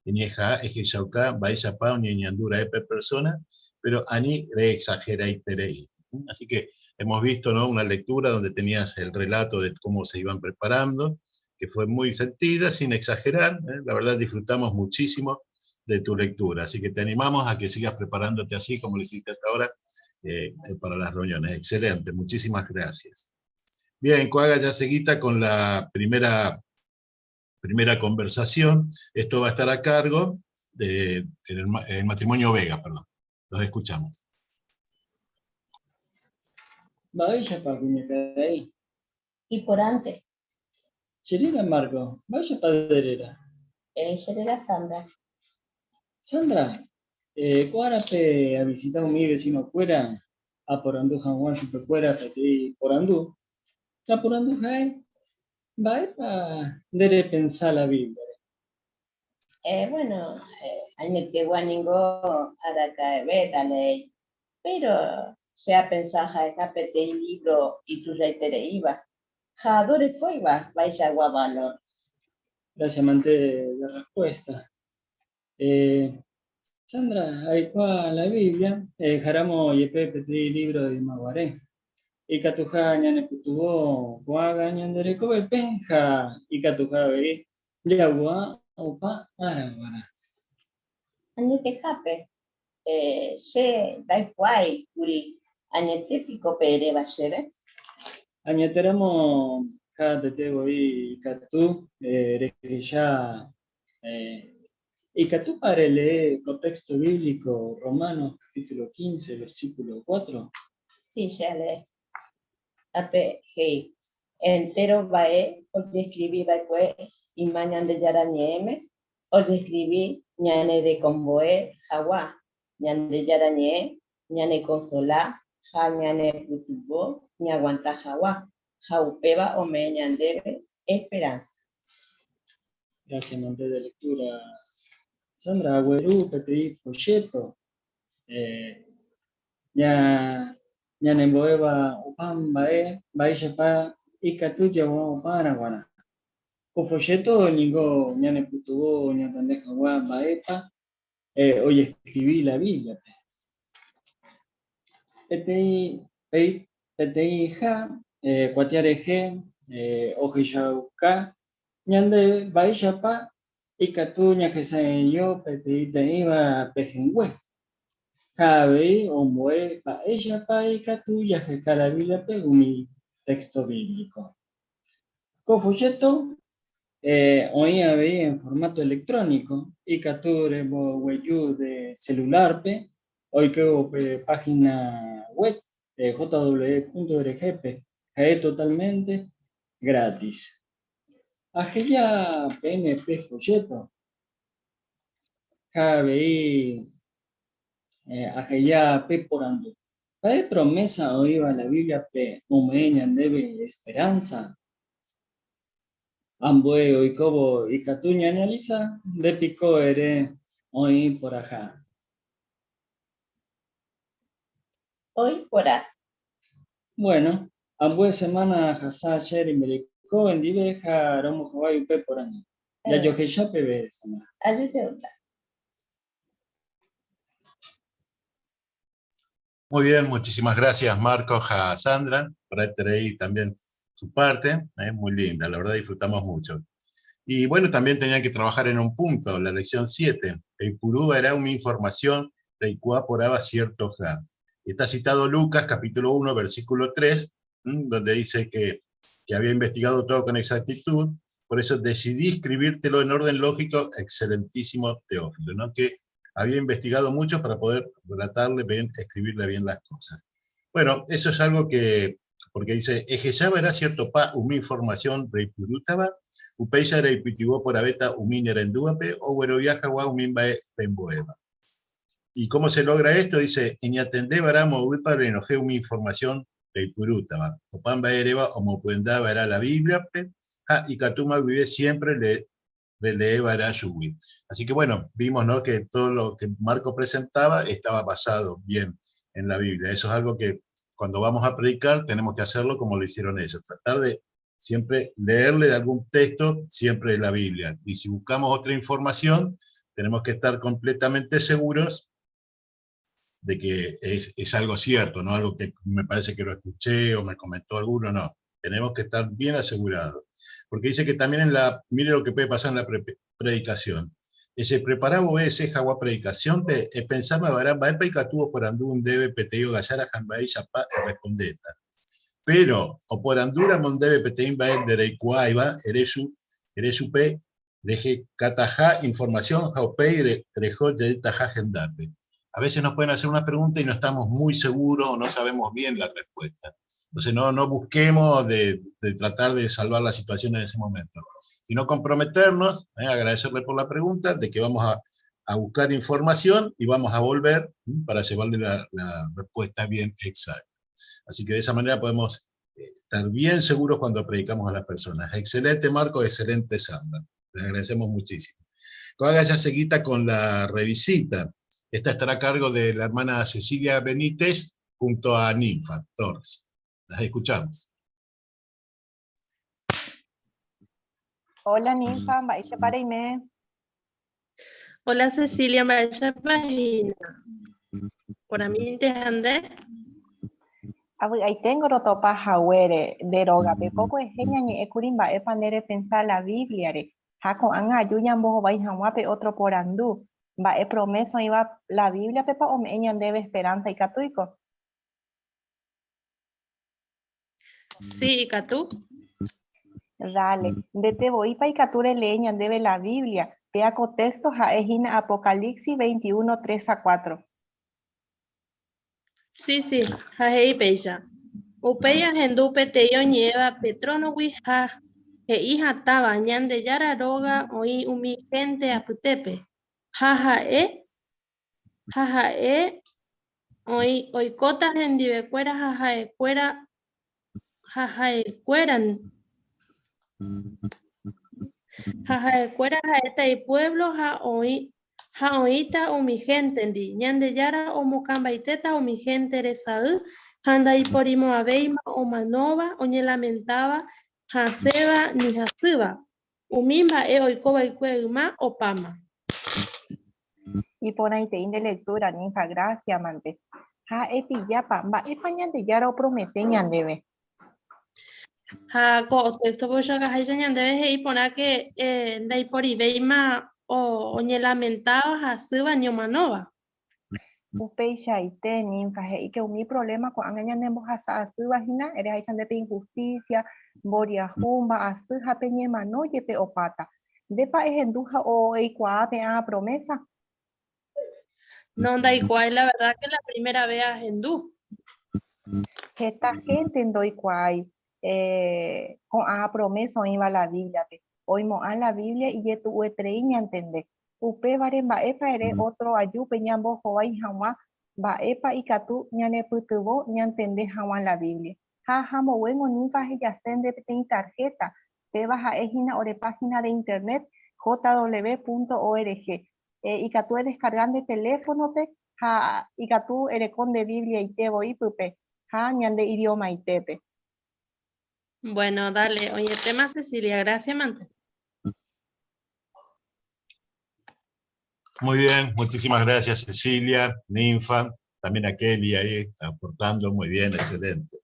[SPEAKER 3] Enieja, Ejeshauka, Baishapa, Ñeñandura, Epe persona, pero Ani re exagera y terei. Así que hemos visto, ¿no?, una lectura donde tenías el relato de cómo se iban preparando, que fue muy sentida, sin exagerar. La verdad disfrutamos muchísimo de tu lectura, así que te animamos a que sigas preparándote así como lo hiciste hasta ahora para las reuniones. Excelente, muchísimas gracias. Bien, Coaga ya seguita con la primera conversación. Esto va a estar a cargo del matrimonio Vega, perdón. Los escuchamos.
[SPEAKER 7] Vaya para ahí.
[SPEAKER 2] Y por antes,
[SPEAKER 7] Sherira Marco, vaya padrera.
[SPEAKER 2] Sherira Sandra.
[SPEAKER 7] Sandra, cuárape a visitar un mi vecino fuera, a Porandú, Juan, Chupe fuera, Porandú. La Porandú, va para de pensar la Biblia.
[SPEAKER 2] Bueno, al Metehuaningo, Araca, Beta, ley, pero se ha pensado en capete el libro y tu ya te iba. Jadores coiba, vaya guavalor.
[SPEAKER 7] Gracias, amante de la respuesta. Sandra, ahí va la Biblia, Jaramo y Pepe, libro de Maguaré. Y Catuja, ñane putubo, guaga, ñandere cobe penja, y Catuja ve, yagua, opa, aragua.
[SPEAKER 2] Añe que jape, se da guay, curi, añe típico pere va a ser.
[SPEAKER 7] Añeteramo, cada tego y Catu, ya. Y que tú para leer contexto bíblico, Romanos capítulo 15, versículo 4.
[SPEAKER 2] Sí, ya leí. Ape, hey, entero vae, o describí vae, y mañana de yarañeme, o describí ñane de comboe, jawa, ñane de yarañe, ñane consola, ja ñane putubo, ñaguanta jawa, jaupeba o me ñandebe, esperanza.
[SPEAKER 7] Gracias, amante de lectura. Sandra, agüerú, petí, folleto. Ya nemboeba, upam, bae, baixapa, y catuya, para guana. O folleto, nigo, ñane putubo, ñatandeja, guan, baepa. Hoy escribí la Biblia. Petí, ja, cuatiareje, ojishauka, ñande, baixapa, y catuña que se yo, petí, te iba pejengüe. Cabe, omue, pa ella, pa y catuya, que cada Biblia pegó mi texto bíblico. Cofolleto, hoy había en formato electrónico, y cature, hueyu de celular, hoy que página web, jw.org, es totalmente gratis. Aquella PNP folleto, cabe aquella P porando. ¿Hay promesa o iba la Biblia P umeña debe esperanza? Ambue hoy cobo y catuña analiza de pico ere hoy por acá.
[SPEAKER 2] Hoy por acá.
[SPEAKER 7] Bueno, ambue semana hasa cher y merico en diveja romo hawaii P por año. Ya yo que ya pebe semana.
[SPEAKER 2] Ayuda.
[SPEAKER 3] Muy bien, muchísimas gracias Marcos, a Sandra, por traer también su parte, muy linda, la verdad disfrutamos mucho. Y bueno, también tenían que trabajar en un punto, la lección 7, el purú era una información, reicua poraba cierto ja. Está citado Lucas, capítulo 1, versículo 3, donde dice que había investigado todo con exactitud, por eso decidí escribírtelo en orden lógico, excelentísimo Teófilo, ¿no? Que había investigado mucho para poder relatarle bien, escribirle bien las cosas. Bueno, eso es algo que, porque dice, Ejeyaba era cierto pa, una información reipurutaba, upeya era ipitivo por abeta, uminera en duape, o bueno viaja wa umimbae remboeva. ¿Y cómo se logra esto? Dice, en atendé varamo uipa renoje una información reipurutaba, o pamba ereba, o mopuendaba era la Biblia, y Katuma vive siempre le leeva era Yuwi. Así que bueno, vimos, ¿no?, que todo lo que Marco presentaba estaba basado bien en la Biblia. Eso es algo que cuando vamos a predicar tenemos que hacerlo como lo hicieron ellos, tratar de siempre leerle de algún texto, siempre la Biblia. Y si buscamos otra información, tenemos que estar completamente seguros de que es algo cierto, no algo que me parece que lo escuché o me comentó alguno, no. Tenemos que estar bien asegurados. Porque dice que también mire lo que puede pasar en la predicación. Ese preparabo ese jagua predicación te pensaba va y catuvo por andú un debe peteo gallara jambai chapa respondeta. Pero o por andura mon debe petein va el dereikuaiva eresu pe deje cataja información jaupei rejo de taja gendate. A veces nos pueden hacer una pregunta y no estamos muy seguros o no sabemos bien la respuesta. Entonces no busquemos de tratar de salvar la situación en ese momento, sino comprometernos, agradecerle por la pregunta, de que vamos a buscar información y vamos a volver para llevarle la respuesta bien exacta. Así que de esa manera podemos estar bien seguros cuando predicamos a las personas. Excelente Marco, excelente Sandra. Les agradecemos muchísimo. Haga ya seguita con la revisita. Esta estará a cargo de la hermana Cecilia Benítez junto a Ninfa Torres. Las escuchamos.
[SPEAKER 19] Hola Ninfa, vaya para Ime.
[SPEAKER 20] Hola Cecilia, vaya página. Por mí te andé.
[SPEAKER 19] Ahí tengo rotopa jawere de roga, pe poco es genial ni ecurimba e panere pensar la Biblia re. Jaco anga yuyan bojo vai pe otro por andú. Va e promeso iba la Biblia pepa o me eñan debe esperanza y catuico.
[SPEAKER 20] Sí, Catu.
[SPEAKER 19] Dale, de te voy pa y cature leñan debe la Biblia. Pea contexto ja ejina Apocalipsis 21, 3-4.
[SPEAKER 20] Sí, jahei peya. Upeya hendupe teyo nieva petrono wija. E hija taba ñande yara roga oi umi gente aputepe. Jajae oi kota hendive cuera jajae cueran. Jajae cuera jaeta y pueblo ja oita o mi gente ndi ñande yara o mukamba iteta o mi gente resaú handa y porimo abeima o manova o ñe lamentaba haseba ni hasuba umimba e oikoba ikueuma o pama.
[SPEAKER 19] Y por ahí te de lectura, Ninfa, gracias, amante. Ja epillapa, va ñande yara o promete ñandebe.
[SPEAKER 20] Ja ko texto boya ga ñandebe y pona que dai por ibeima o ñe lamentaba hasuba ni o manova.
[SPEAKER 19] Upeixa ite Ninfa y que mi problema con angañanemos hasa asuba hina eres ahí de injusticia boria jumba asu japeñe mano yepe opata depa es enduja o eikuape a promesa.
[SPEAKER 20] No da igual, la verdad que la primera vez a hindú.
[SPEAKER 19] Esta gente en doy cuay con a promesa iba la Biblia hoy mo a la Biblia y yetu uetreña entende. Upe vare epa ere otro ayu peñambo joai jawa epa y catu ñane putubo ñantende jawa la Biblia. Jamo bueno Ninfa yacen de tarjeta. Te vas a ejina o de página de internet jw.org. Y catu descargan de teléfono te y catu eres con de Biblia y te voy pupe. Ñande idioma y tepe.
[SPEAKER 20] Bueno, dale. Oye, tema Cecilia, gracias, Mante.
[SPEAKER 3] Muy bien, muchísimas gracias Cecilia, Ninfa, también a Kelly ahí aportando muy bien, excelente.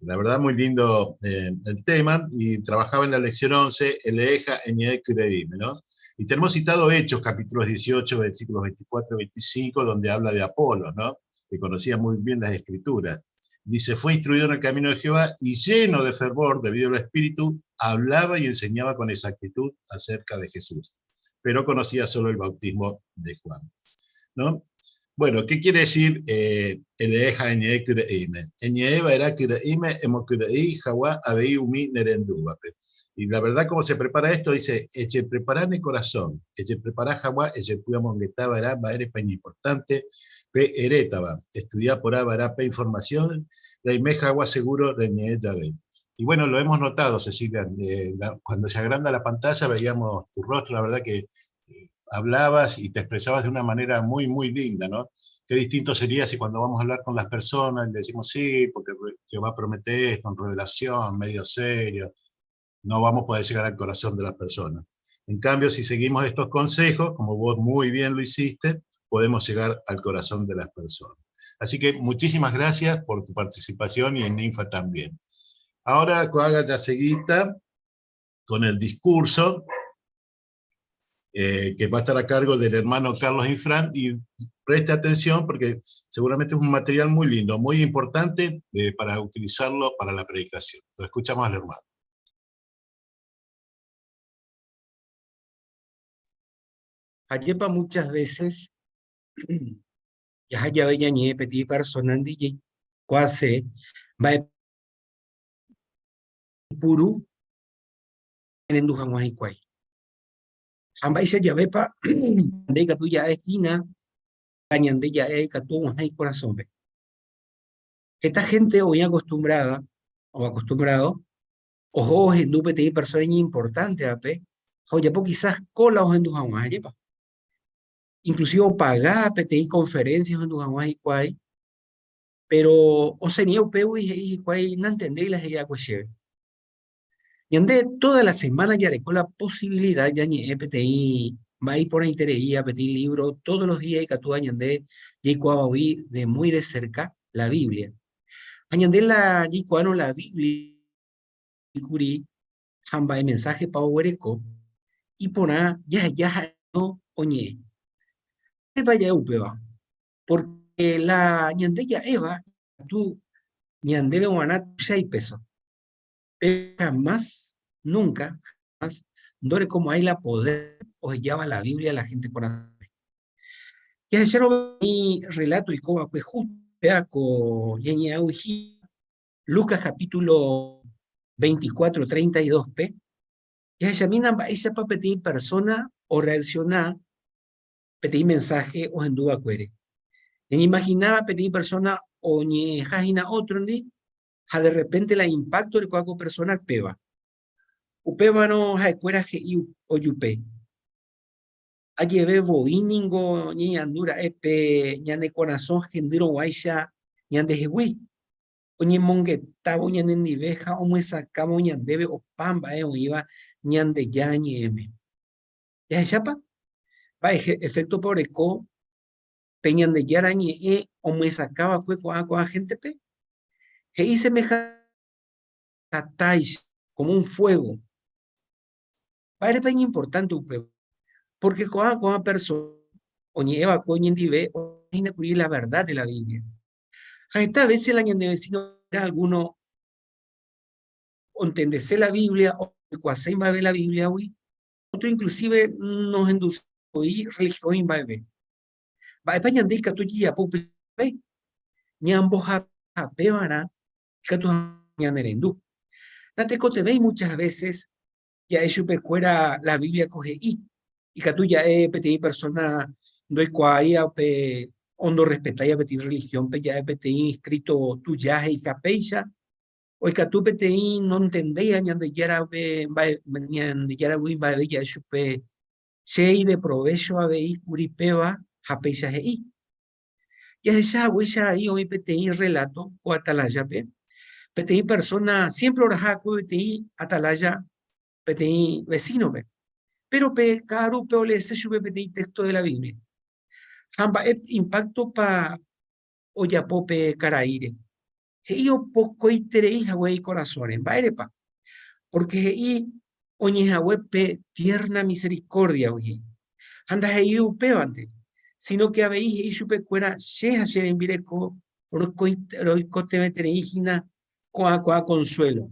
[SPEAKER 3] La verdad muy lindo el tema, y trabajaba en la lección 11, Eleja Eñe Kureime, ¿no? Y tenemos citado Hechos, capítulos 18, versículos 24 y 25, donde habla de Apolo, ¿no? Que conocía muy bien las escrituras. Dice, fue instruido en el camino de Jehová y lleno de fervor debido al Espíritu, hablaba y enseñaba con exactitud acerca de Jesús. Pero conocía solo el bautismo de Juan, ¿no? Bueno, ¿qué quiere decir Eleja Eñe Kureime? Eñe era Kureime, emo Kurei, Jawa, Abei Umi Nerenduba. Y la verdad, ¿cómo se prepara esto? Dice, eche preparar el corazón, eche preparar Jawa, eche puyamongetaba, era, va, eres peña importante, pe eretaba, estudiar por era pe información, reime Jawa seguro, reñe llave. Y bueno, lo hemos notado, Cecilia, cuando se agranda la pantalla veíamos tu rostro, la verdad que hablabas y te expresabas de una manera muy, muy linda, ¿no? Qué distinto sería si cuando vamos a hablar con las personas le decimos, sí, porque Jehová promete esto, en revelación, medio serio, no vamos a poder llegar al corazón de las personas. En cambio, si seguimos estos consejos, como vos muy bien lo hiciste, podemos llegar al corazón de las personas. Así que muchísimas gracias por tu participación y en Ninfa también. Ahora Coaga ya seguita con el discurso que va a estar a cargo del hermano Carlos Infran, y preste atención porque seguramente es un material muy lindo, muy importante para utilizarlo para la predicación. Lo escuchamos al hermano.
[SPEAKER 21] Ayepa muchas veces ya haya veía ni peti personal DJ cuase va puru en duhan wahi kwai amba isa ya vepa de que tú ya es fina cañan de ya es que tú wahi corazón ve esta gente hoy acostumbrada o acostumbrado ojo en du peti personal importante ape oye po quizás cola o en duhan wahi pa inclusive pagar peti conferencias en duhan wahi kwai pero o sea ni upeu y kwai no entendéis las ya cuestiones. Y andé toda la semana ya con la posibilidad ya ni PTI, va por interés a pedir libro todos los días y que tú añandé y hoy de muy de cerca la Biblia. Añandé la y cuando la Biblia curi hamba el mensaje pa huereco y pona ya no oñe. Vaya upeba porque la ñande ya Eva tú ñande de guaná 6 pesos. Pero jamás, nunca, jamás, dore como hay la poder o lleva la Biblia a la gente por ahí. Y ayer mi relato y como pues justo con Lucas capítulo 24, 32 p. Y ayer esa para pedir persona o reaccionar, pedir mensaje o en duda cuere. En imaginaba pedir persona o ni jajina otro ni, de repente la impacto de cualquier persona peba. Upeba no haikuera ge o yupe. Ayeve boiningo ni andura epe ñane corazón gendiro guaisha ñande jehui. Oñe mongueta o ñane niveja o muesacamo ñandebe o pamba o iba ñande ya ñeme. Ya chapa. Va efecto por eco peñande ya ñe o muesacaba cueco a gente pe. Que hice meja tatais como un fuego. Para peña importante upeba. Porque cada persona o lleva coño indive o la verdad de la Biblia. A esta vez el año de vecino alguno entendese la Biblia o cuase va a ver la Biblia hoy. Otro inclusive nos induce hoy religión va a ver. Va a España de que tú ya pupe ni ambos a pebana que tú ya nerendú. Date que te veis muchas veces ya es supercuera la Biblia coge y que tú ya peti persona no hay cuaya pe hondo respetáis pedir religión pe ya peti inscrito tú ya y capeisa o que tú peti no entendéis añade ya be ñande ya win va ya chupe sei de provecho a veis uripeba japeisa y esa huella ahí hoy peti relato o atalaya pe peti persona siempre oraja peti atalaya peti vecino pe pero pe caro pe ole se sube peti texto de la Biblia. Hamba impacto pa oyapope caraire. Ellos poco itereis hawei corazones, pa. Porque y oñe pe tierna misericordia oye. Anda hei upevante. Sino que habéis y supe cuera sheha se envireco roicote vetereigina coa consuelo.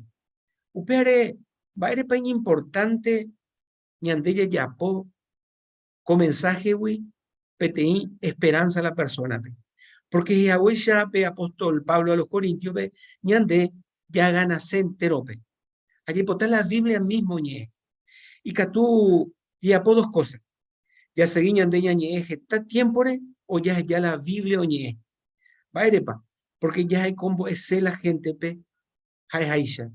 [SPEAKER 21] Upeare baire pa importante ñandella yapo con mensaje PTI esperanza a la persona. Porque Yahweh ya apóstol Pablo a los Corintios ñande ya gana centerope. Allí potar la Biblia mismo ñe. Y que tú ya po dos cosas. Ya seguí ñande ñe está tiempo o ya la Biblia o ñe. Vairepa. Porque ya hay como es la gente pe. Hay haisha.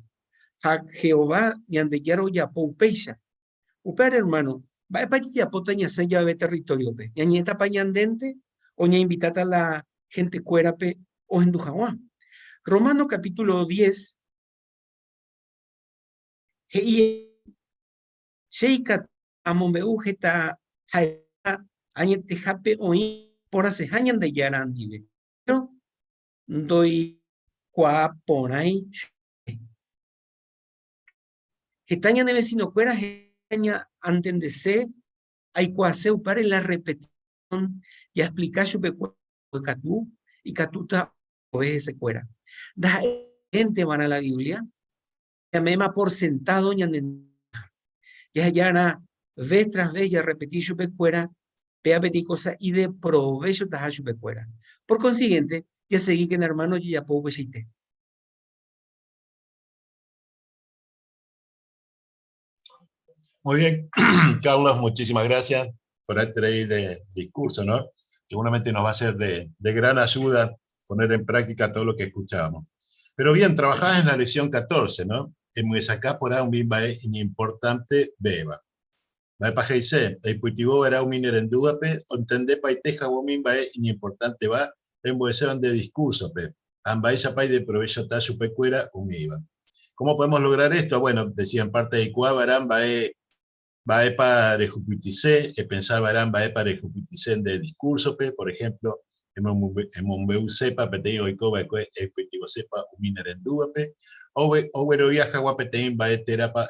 [SPEAKER 21] A Jehová ñande ya po upeisha. Upar hermano. Va para que ya potaña se llave territorio pe. Ya ñeta pañandente o ña invitata a la gente cuerape o en Dujawa. Romano capítulo 10. Sheika Amombeu jeta jaeta añete jape oí por hace años de yarandive. Pero doy cua por ahí. Getaña de vecino fuera, getaña antendese, hay cuaseu para la repetición, ya explicar su pecueca catú y catuta oveje se fuera. Da gente van a la Biblia, ya mema por sentado, ya ya vez tras vez ya repetí su pecuera, pea petit cosa y de provecho taja su pecuera. Por consiguiente, ya seguí que en hermano ya puedo besite.
[SPEAKER 3] Muy bien, Carlos, muchísimas gracias por este discurso, ¿no? Seguramente nos va a ser de gran ayuda poner en práctica todo lo que escuchábamos. Pero bien, trabajás en la lección 14, ¿no? En Muesacá por un bimbae importante beba. Vai pa heise, el putivo era un minerenduape, entende paiteja o bimbae importante va, en boeseban de discurso, pe. Ambaisa pai de provecho ta su pecuera un iba. ¿Cómo podemos lograr esto? Bueno, decían parte de Cuabarán, va para rejupiticé, pensaba eran va para rejupiticé de discurso, por ejemplo, en Mombeu sepa, peteo y coba, efectivo sepa, un minerendúape, o bueno, viaja guapetein va terapa,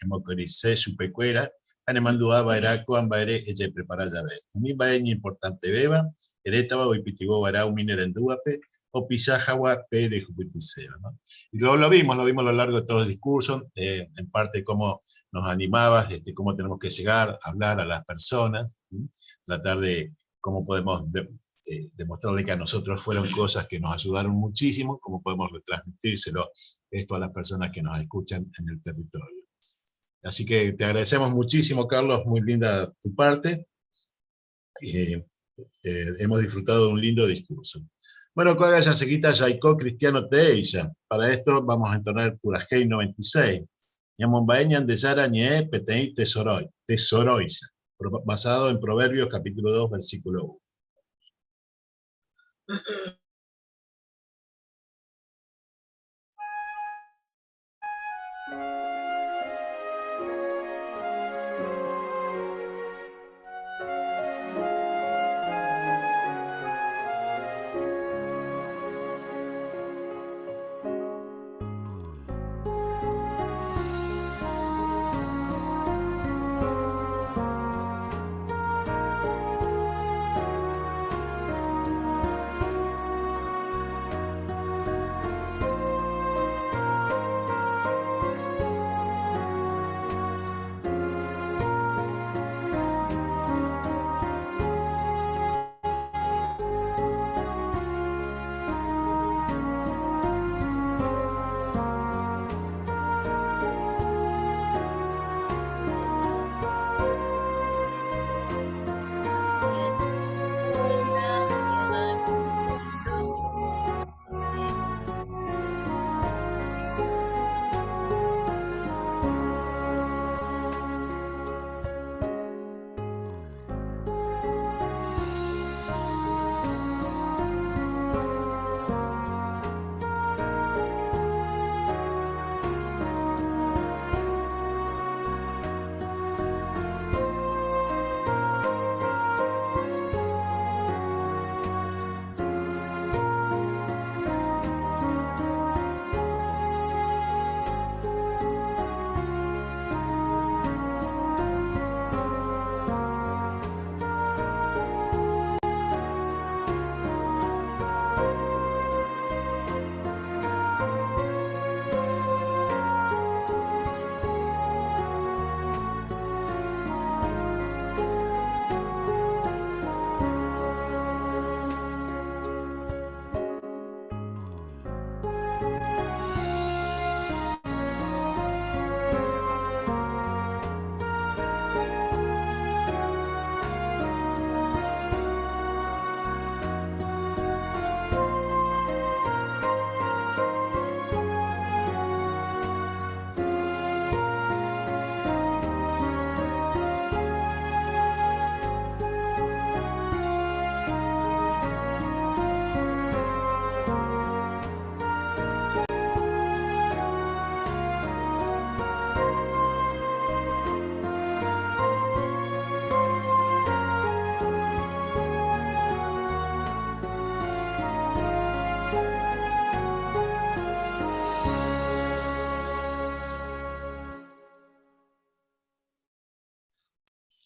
[SPEAKER 3] emocoricé su pecuera, animaldua va era coan va ella prepara ya ve. Un va importante beba, eretaba o pitigo va un minerendúape, o pisajawa pere jupiticero, ¿no? Y luego lo vimos a lo largo de todos los discursos, en parte cómo nos animabas, cómo tenemos que llegar a hablar a las personas, tratar de cómo podemos demostrarle que a nosotros fueron cosas que nos ayudaron muchísimo, cómo podemos retransmitírselo esto a las personas que nos escuchan en el territorio. Así que te agradecemos muchísimo, Carlos, muy linda tu parte. Hemos disfrutado de un lindo discurso. Bueno, Coaga ya se quita Jaicó Cristiano Teisha. Para esto vamos a entonar Purajei 96. Ñamombaeñan de Yara Ñe Petei Tesoroisha, basado en Proverbios capítulo 2, versículo 1.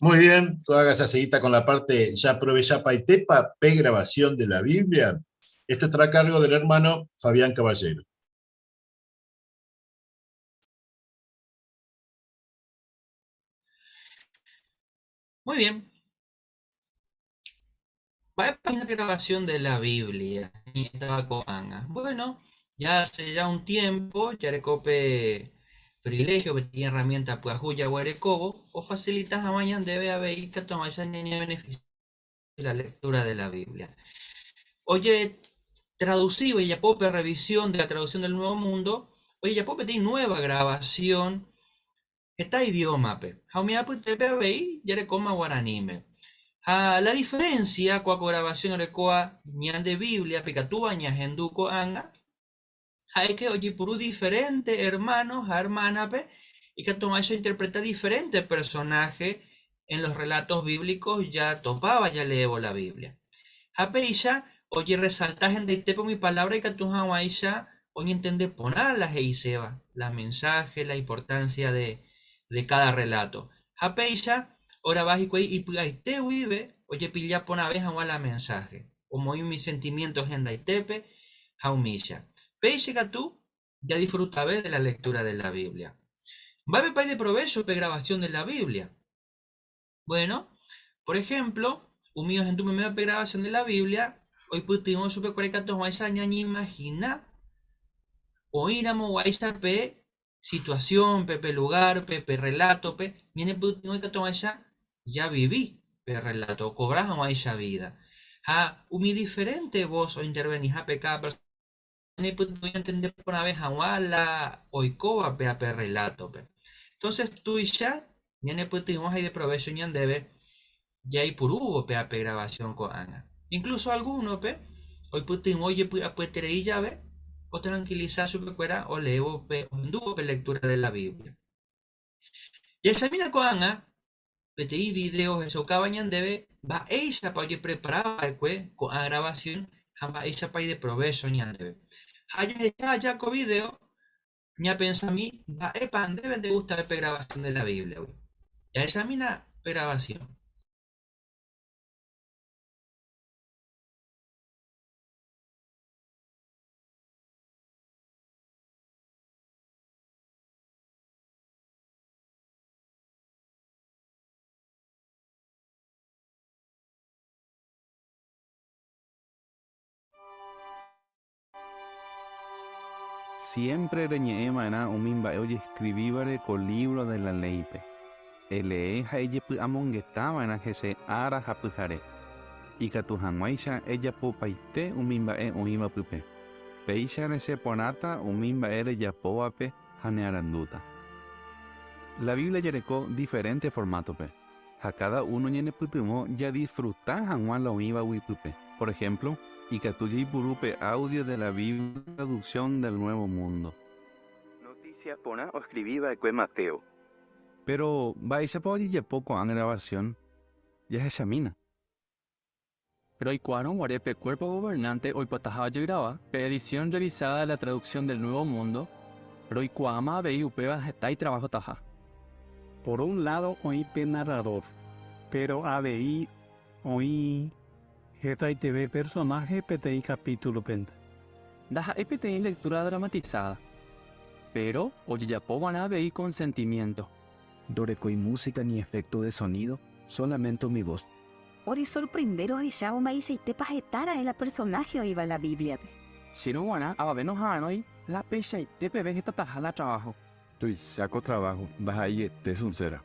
[SPEAKER 3] Muy bien, tú hagas esa seguita con la parte ya proveyapa y tepa, P grabación de la Biblia. Este estará a cargo del hermano Fabián Caballero.
[SPEAKER 5] Muy bien. Va a una grabación de la Biblia. Y estaba con Ana. Bueno, ya hace ya un tiempo, ya recope privilegio, tiene herramienta pues ajuya guarecobo, o facilitas a mañana debe haber que tomar esa niña beneficio de la lectura de la Biblia. Oye, traducido y ya pope revisión de la traducción del Nuevo Mundo. Oye, ya pope tiene nueva grabación. Está idioma, pe. Jaumia pues te ve ya le coma guaranime. La diferencia con la grabación de ñan de Biblia, picatúa ña henduco anga, es que oye por diferentes hermanos, hermana, pe, y que toma eso interpreta diferentes personajes en los relatos bíblicos, ya topaba, ya leo la Biblia. Hapeisha, oye resaltas en deitepo mi palabra y que tú hawaisha, oye entiende poner la heiseba, la mensaje, la importancia de cada relato. Hapeisha, ora vas y te vive, oye pilla por una vez a la mensaje. Como hay mis sentimientos en daitepe, haumisha. Peixe que tú ya disfrutabas de la lectura de la Biblia. Va a haber de provecho de grabación de la Biblia. Bueno, por ejemplo, humillos en tu primera grabación de la Biblia, hoy pudimos super cuarecatos vais a imaginar o iramos a pe situación, pe lugar, pe relato, pe viene pudimos que tomar ya viví pe relato, cobras a esa vida. Umi diferente vos o intervenís a cada persona. Voy a entender por una vez a la oikoba pe a pe relato pe. Entonces tú y ya viene pudimos ahí de provecho y debe ya hay por hubo pe a pe grabación con Ana. Incluso algunos pe hoy pudimos oye pues tener llave o tranquilizar su pecuera o leo pe o anduvo pe lectura de la Biblia. Y examina con Ana PTI videos eso cabañan debe va ella para oye preparar con a grabación va ella para ir de provecho ñan debe. Ya con video ña pensa a mí va epan deben de gustar pe grabación de la Biblia. Ya examina pe grabación.
[SPEAKER 8] Siempre reñe mana umimba oye escribíbare con libro de la ley pe. Ele ella pu amongetaba en que se ara japujare. Y que tu hanwaisha ella popaite umimba umimba pupe. Peisha se ponata umimba ere ya poape hanearanduta. La Biblia yerecó diferente formato pe. A cada uno ñene putumo ya disfrutar hanwan la umimba wipupe. Por ejemplo, y que tu purupe audio de la Biblia, traducción del Nuevo Mundo. Noticias pona o escribía de Mateo. Pero vais a poder ya poco a grabación, ya es examina.
[SPEAKER 22] Pero hay cuadro guarepe cuerpo gobernante hoy patajaba graba, edición realizada de la traducción del Nuevo Mundo, pero hay cuama vei upeba está y trabajo taja.
[SPEAKER 23] Por un lado oí pe narrador, pero ABI oí Geta y TV personaje PTI capítulo penta.
[SPEAKER 22] Daja PTI lectura dramatizada. Pero oye ya van a ver con sentimiento.
[SPEAKER 21] Doreco y música ni efecto de sonido, solamente mi voz.
[SPEAKER 24] Ori sorprenderos y ya un maíz y te pajetara en la personaje o iba la Biblia.
[SPEAKER 22] Si no van a ver hoy la pecha y te ve esta tajada trabajo.
[SPEAKER 23] Tú saco trabajo, vas ahí te sincera.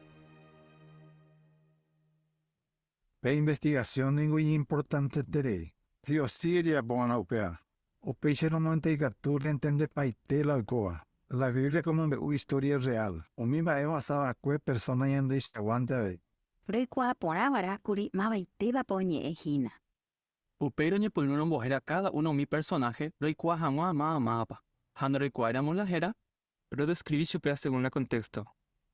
[SPEAKER 23] Pe investigación muy importante tere. Tío Siria buena upea. O peixero no tú le entiende paite la alcoa. La Biblia como una historia real. O mi maeo asaba cue persona yendo y se aguanta ve.
[SPEAKER 24] Frequa porabara curi mabaite va poñe ejina.
[SPEAKER 22] Upero ñe por uno bojera cada uno mi personaje, reicua jamua mapa. Hando recuadramos la jera, pero describí chupea según el contexto.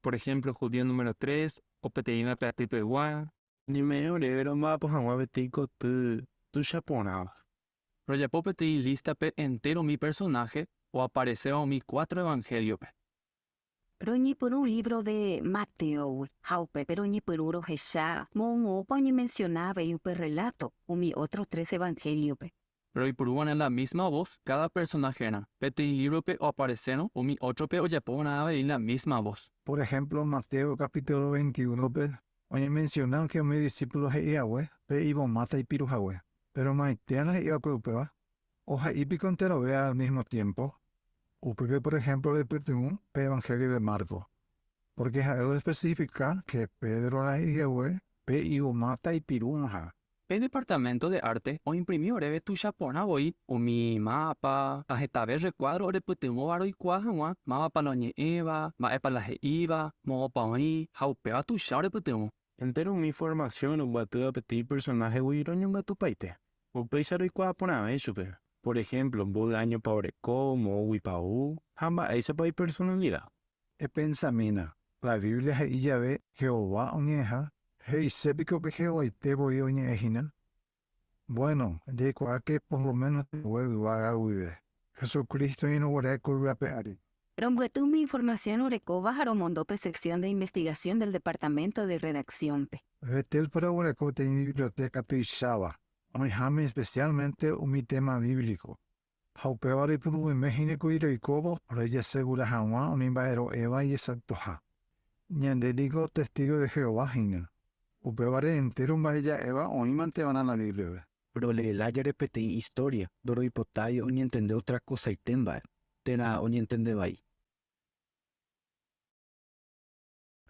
[SPEAKER 22] Por ejemplo, judío número 3, o peteína peatito igual.
[SPEAKER 23] Ni medio negro mapa jamua betico tu chaponaba.
[SPEAKER 22] Roya popete y lista pe entero mi personaje o apareceo mi 4 evangelios pe.
[SPEAKER 24] Roñi por un libro de Mateo, Jaupe, pero ñi por uro Jesá, Mongo, Poñi mencionaba y un relato, o mi otros 3 evangelios.
[SPEAKER 22] Pero y por en la misma voz, cada personaje era. Pete y libro pe o aparecieron, o mi otro pe o ya ponaba en la misma voz.
[SPEAKER 23] Por ejemplo, Mateo capítulo 21, oye mencionan que mis discípulos de Yahweh, pe iban mata y piru Yahweh. Pero maiteanas y Yahweh, oja y picontero vea al mismo tiempo. Upe, por ejemplo, de Petún, pe Evangelio de Marcos. Porque Yahweh especifica que Pedro la Yahweh, pe iban mata y piru Yahweh.
[SPEAKER 22] El departamento de arte o imprimió rebe tu chapona hoy, o mi mapa, a jetabe recuadro de putimo baro y cuaja, mapa no ni eva, ma epa la iba, mo pa hoy, jaupea tu chau de putimo.
[SPEAKER 8] Entero mi formación o batu a petit personaje huiroño batu paite. O peisaro y cuapona chupe. Por ejemplo, un año paureco, mo huipau, hamba esa pa personalidad.
[SPEAKER 23] E pensamina, la Biblia es Yahweh, Jehová oñeja, hey, ¿sepico que Jehová y te voy a oñejina? Bueno, de que por lo menos te voy a huir. Jesucristo y no voy a curvar peari.
[SPEAKER 24] Rombuetu mi información ureco bajaron mondope sección de investigación del departamento de redacción.
[SPEAKER 23] Vetel para ureco te mi biblioteca tu isaba. Oñejame especialmente mi tema bíblico. Jaupevari pudo imagine cuiro y cobo, pero ella segura jamás un imbaero Eva y exactoja. Ñande digo testigo de Jehová jina. Upevare entero un vaya Eva o imante van a la Biblia.
[SPEAKER 21] Pero le la ya repetí historia, doro hipotayo ni entender otra cosa y temba. Tena o ni entender ahí.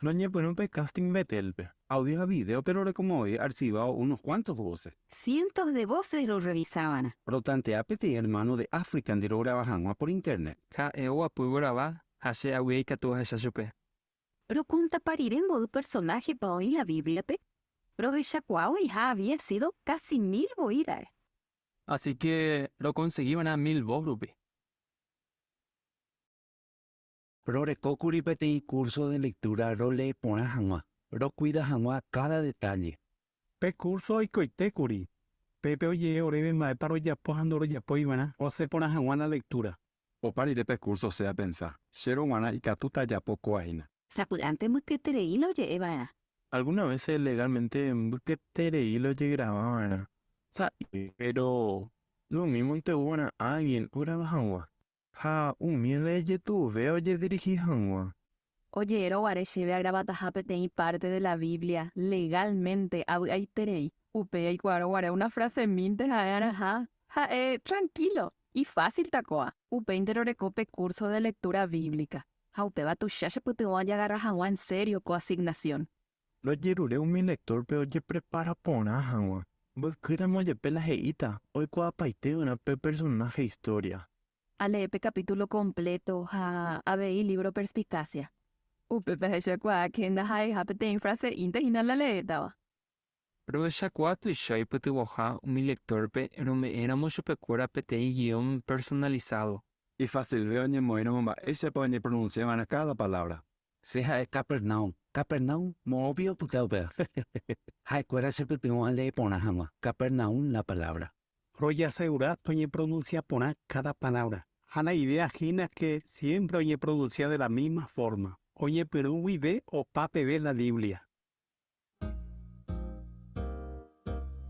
[SPEAKER 8] No ñe por un casting betelpe. Audio a video, pero como hoy archivado unos cuantos voces.
[SPEAKER 24] Cientos de voces lo revisaban.
[SPEAKER 8] Rotante apete hermano de African de grabajando por internet.
[SPEAKER 22] Ja eo apu graba, hase awe katu hasa chupe.
[SPEAKER 24] Pero cuenta parir en modo personaje para oír la Biblia, pe. Pero Bechacuao ya había sido casi 1000 boiras.
[SPEAKER 22] Así que lo conseguían a 1000 borupe.
[SPEAKER 21] Pero recocuri pete curso de lectura role pona jangua. Pero cuida jangua cada detalle.
[SPEAKER 8] Pe curso y coitecuri. Pepe oye orebe mae paro ya pojandoro ya poibana. O se pona jangua la lectura. O parire pe curso sea pensar. Shero wana y catuta ya poco aina.
[SPEAKER 24] Sapugante muqueterei lo llevan.
[SPEAKER 8] Alguna vez legalmente en buquetere lo grababan. Pero lo mismo te hubo a alguien grababa. Ha, un miele ye tu veo ye dirigí hangua.
[SPEAKER 24] Oye, ero wareshebe a grabata hapetei parte de la Biblia legalmente aiterei. Upe y cuaro guare una frase minte ha tranquilo y fácil tacoa. Upe interorecope curso de lectura bíblica. Jaupe va tu chacha pute vaya agarra hangua en serio co asignación.
[SPEAKER 8] Lo yerure un mi lector pero ye prepara pona hangua. Vos queramos ye pela heita. Hoy coa paite una personaje historia.
[SPEAKER 24] Alepe capítulo completo a ver libro perspicacia. Upe peje kwa kenda hai hapete frase inte la leeta.
[SPEAKER 22] Pero esa cuatro y shai pute boja un mi lector pe éramos chupecura pete guión personalizado.
[SPEAKER 8] Y fácil veo ni moeno ese pone pronunciaban a cada palabra.
[SPEAKER 21] Seja es Capernaum. Capernaum, obvio puteo pe. Hai cuera se pute le pona hangua. Capernaum la palabra.
[SPEAKER 8] Roya asegura oye pronuncia pona cada palabra. Hana idea gina que siempre oye pronuncia de la misma forma. Oye pero vive o pape ve la Biblia.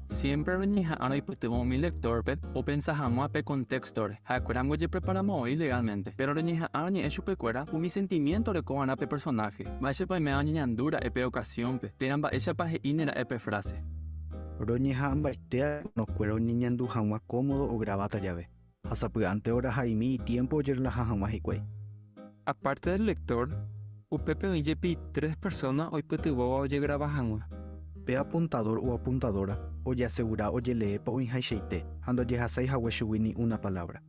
[SPEAKER 22] Siempre venía a hipotemo mi lector pe o pensamos pe contexto. Hakurango ye preparamos hoy legalmente. Pero venía a ni eso pe cuera mi sentimiento de coana pe personaje. Va ese pa me aña andura pe ocasión pe. Tenamba esa pa inera pe frase.
[SPEAKER 21] Roñeja ambastea no cuero niñandu jamás cómodo o grabata llave. Hasapugante hora jaimi tiempo yer la jamás igual.
[SPEAKER 22] Aparte del lector, Upepe y Yepi 3 personas hoy petubo oye grabajangua.
[SPEAKER 21] Pe apuntador o apuntadora, o ya asegura o ye lee po inhaisheite, ando ye hasai haweshuwini una palabra.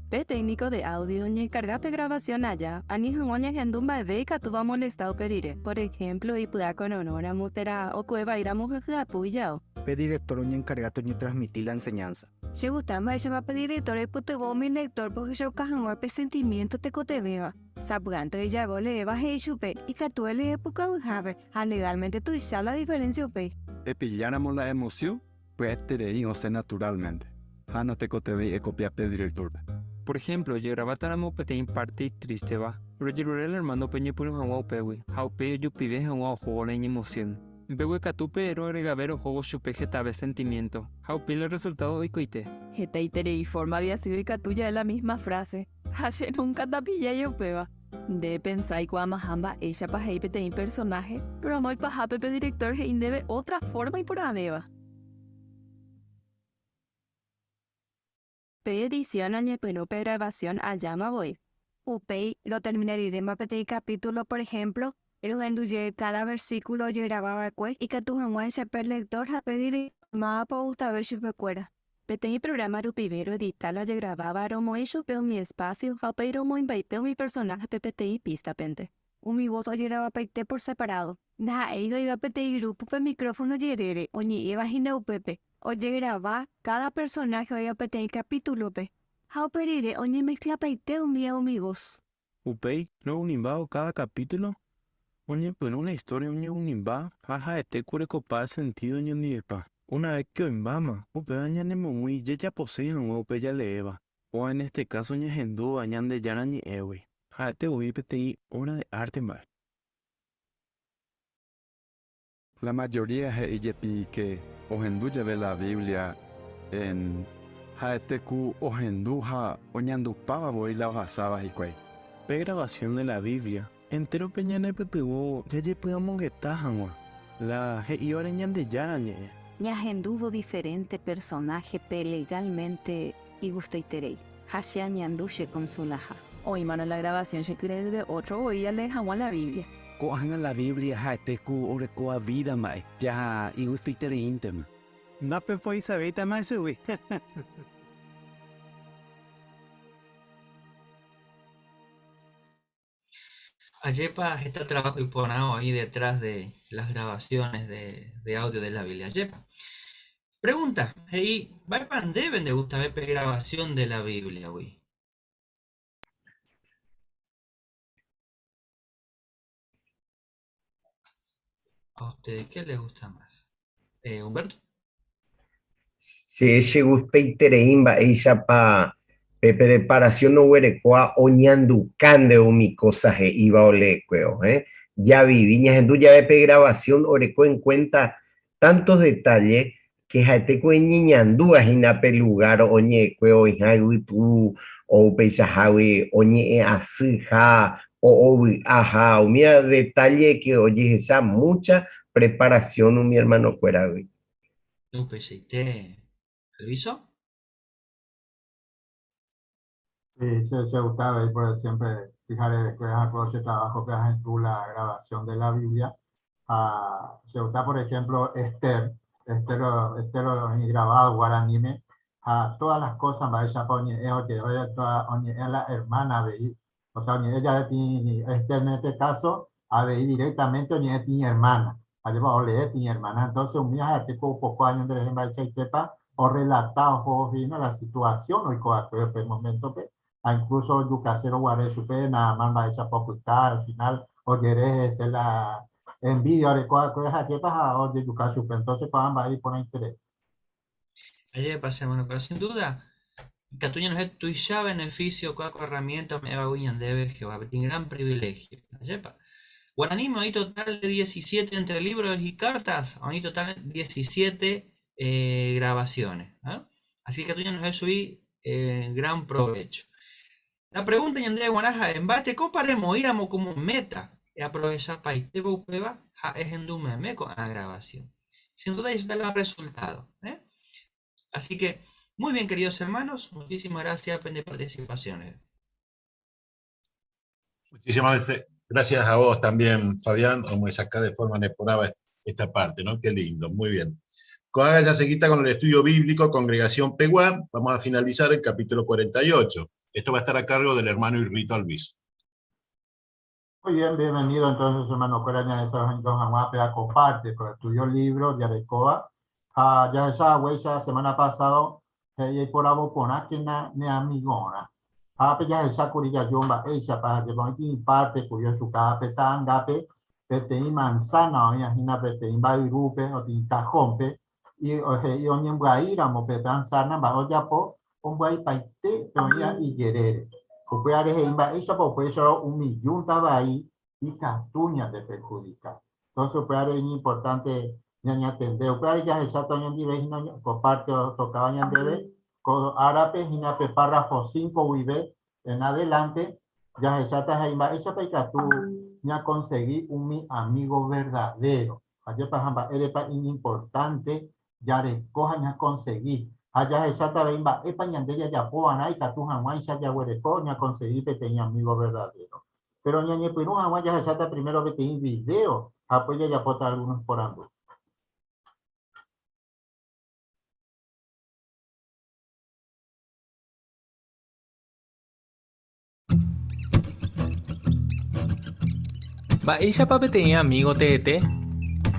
[SPEAKER 24] P técnico de audio ni cargate grabación allá, ani hangoña gendumba ve que tu va molestado perire. Por ejemplo, y pueda con honor a mutera o cueva ir a mujer apoyado.
[SPEAKER 21] Pe director ni encargado ni transmitir la enseñanza.
[SPEAKER 24] Si gustamba ese va a pedir director y putevo mi lector porque yo cajango pe sentimiento te cotevea. Sabugante ya vole va he chupe y que tú le época ujave, legalmente tú ya la diferencia pe.
[SPEAKER 8] Pilláramos la emoción, pues te reí o sea naturalmente. Hana te coteve y copia pe director.
[SPEAKER 22] Por ejemplo, Yegrabataramo Petein parte triste va, pero Yerurel hermano Peña Puro Hawao Pewe, Haupe Yupive Hawao Jola en emoción. Pewe Catupe Ero Regavero Jogo Chupeje Tabe Sentimiento, Haupe el resultado de Coite.
[SPEAKER 24] Jetaitere y forma había sido y catuya de la misma frase. Hashe nunca tapilla y opeba. De pensar y cuamajamba ella pa hei petein personaje, pero amor pa pepe director hei debe otra forma y por abeba. Pe edición añe pero grabación allá voy. Upei lo terminaré de mapete capítulo, por ejemplo, el enduye cada versículo yo grababa cue y que tu jamás se per lector a pedir mapa gusta ver si recuerda. Petei programa rupivero editarlo yo grababa romo y supeo mi espacio, japeiro mo inviteo mi personaje PPTI pista pente. Mi voz oye graba peite por separado. Na iba petei grupo pe micrófono yerere, oñi iba gine upepe. Oye graba cada personaje oye petei capítulo pe. Jauperire oñi mezcla peite mi voz.
[SPEAKER 8] Upei, no unimbao cada capítulo. Oye, pues una historia un imba, jaja, este cure copar sentido ni epa. Una vez que oimbama, upe añane muy ya posean o upe ya leeva. O en este caso ñejendú añan de yana ni ewe. Ja te voy peti obra de arte más.
[SPEAKER 23] La mayoría de ellos que ojendu ve la Biblia en Haeteku ojendu ha oñandu pava voy la hojasaba y cuay.
[SPEAKER 8] Grabación de la Biblia. Entero peñane petuvo ya ye podamos que tajanwa. La he iba añan de yana ni.
[SPEAKER 6] Ñahenduvo diferente personaje pe legalmente y gustaiterei. Hasha ñandushe con su laja.
[SPEAKER 24] Hoy mano la grabación se cree de otro hoy ya le dejamos la Biblia.
[SPEAKER 8] Cojan la Biblia Haeteku orecoa vida mae. Ya y gustaiterei íntema.
[SPEAKER 23] Nape fue Isabeta más güey.
[SPEAKER 5] Ayepa está trabajo y ponado ahí detrás de las grabaciones de audio de la Biblia. Ayepa. Pregunta, hey, ¿van deben de gustar ver grabación de la Biblia, güey? ¿A ustedes qué les gusta más? ¿Humberto?
[SPEAKER 1] Si ese gusta y tereimba, ella pa preparación no huerecoa oñandu cande o mi cosa he iba o lequeo, ya vi, viñas en ya de grabación oreco en cuenta tantos detalles que jate cueñiñandu ajina pelugar oñe cueo inhawi tu o peisajawi oñe asija o ajá o mira detalle que oye esa mucha preparación mi hermano fuera güey.
[SPEAKER 5] No pensé, ¿Elviso?
[SPEAKER 14] Sí, se gustaba y por siempre fijar que es el trabajo que haces tú la grabación de la Biblia. Se gusta, por ejemplo, Esther grabado guaranime. Todas las cosas va ella pone que es la hermana de, o sea, ella tiene Esther en este caso a ver directamente ni tiene hermana. Además, le tiene hermana. Entonces, un día te poco años de la tepa o relatado la situación o el momento que incluso yo casero guaré su pena, manda esa popular al final o querés la envidia de cuál cosa que pasa o de tu caso, entonces van a ir por interés.
[SPEAKER 5] Ayer pasemos, pero sin duda, Catuña nos es tu ya beneficio, cuál herramienta me va a debe que va a tener gran privilegio. Ayer Guaraní hay total de 17 entre libros y cartas, hay total 17 grabaciones. Así que Catuña nos es subir gran provecho. La pregunta en Andrea Guanaja, en bate, comparemos, íbamos como meta, y aprovechar para irte a es en un meme con la grabación. Sin duda, ahí está el resultado. Así que, muy bien, queridos hermanos, muchísimas gracias por la participación.
[SPEAKER 3] Muchísimas gracias a vos también, Fabián, como acá de forma neporaba esta parte, ¿no? Qué lindo, muy bien. Coaga ya se quita con el estudio bíblico, Congregación Peguá, vamos a finalizar el capítulo 48. Esto va a estar a cargo del hermano Irrito Alviso.
[SPEAKER 14] Muy bien, bienvenido entonces, hermano Coraña de San Juan Aguapea, comparte, pero estudió el libro de Arecoa. Ya esa huella semana pasada, y por algo con aquella ne amigona. Ya esa curilla yomba, ella para que con aquí parte, cuyo su cape tan gape, pete y manzana, o imagina pete y bairupe, o tin cajompe, y oñen guaira, mo petan sana, bajo ya po, Ombai paite, toya y yerere. Copiare heimba, esa puede ser un millón ahí y catuña de perjudicar. Entonces, operar es importante, ñaña atender. Operar ya es exacto, ñaña dive, comparte, tocaba ñaña debe, con árabe, ñaña párrafo 5 vive, en adelante, ya es exacto, heimba, esa peca tú, ña conseguí un mi amigo verdadero. Allá para eres importante, ya recoja ña conseguí. Allá exacta veimba, epa ñandella ya poana y catu jamás ya huereco, ña conseguí pequeño amigo verdadero. Pero ñañe pirú jamás ya exacta primero que te video, apoya ya pota algunos por ambos.
[SPEAKER 9] Va ella pape tenía amigo TT.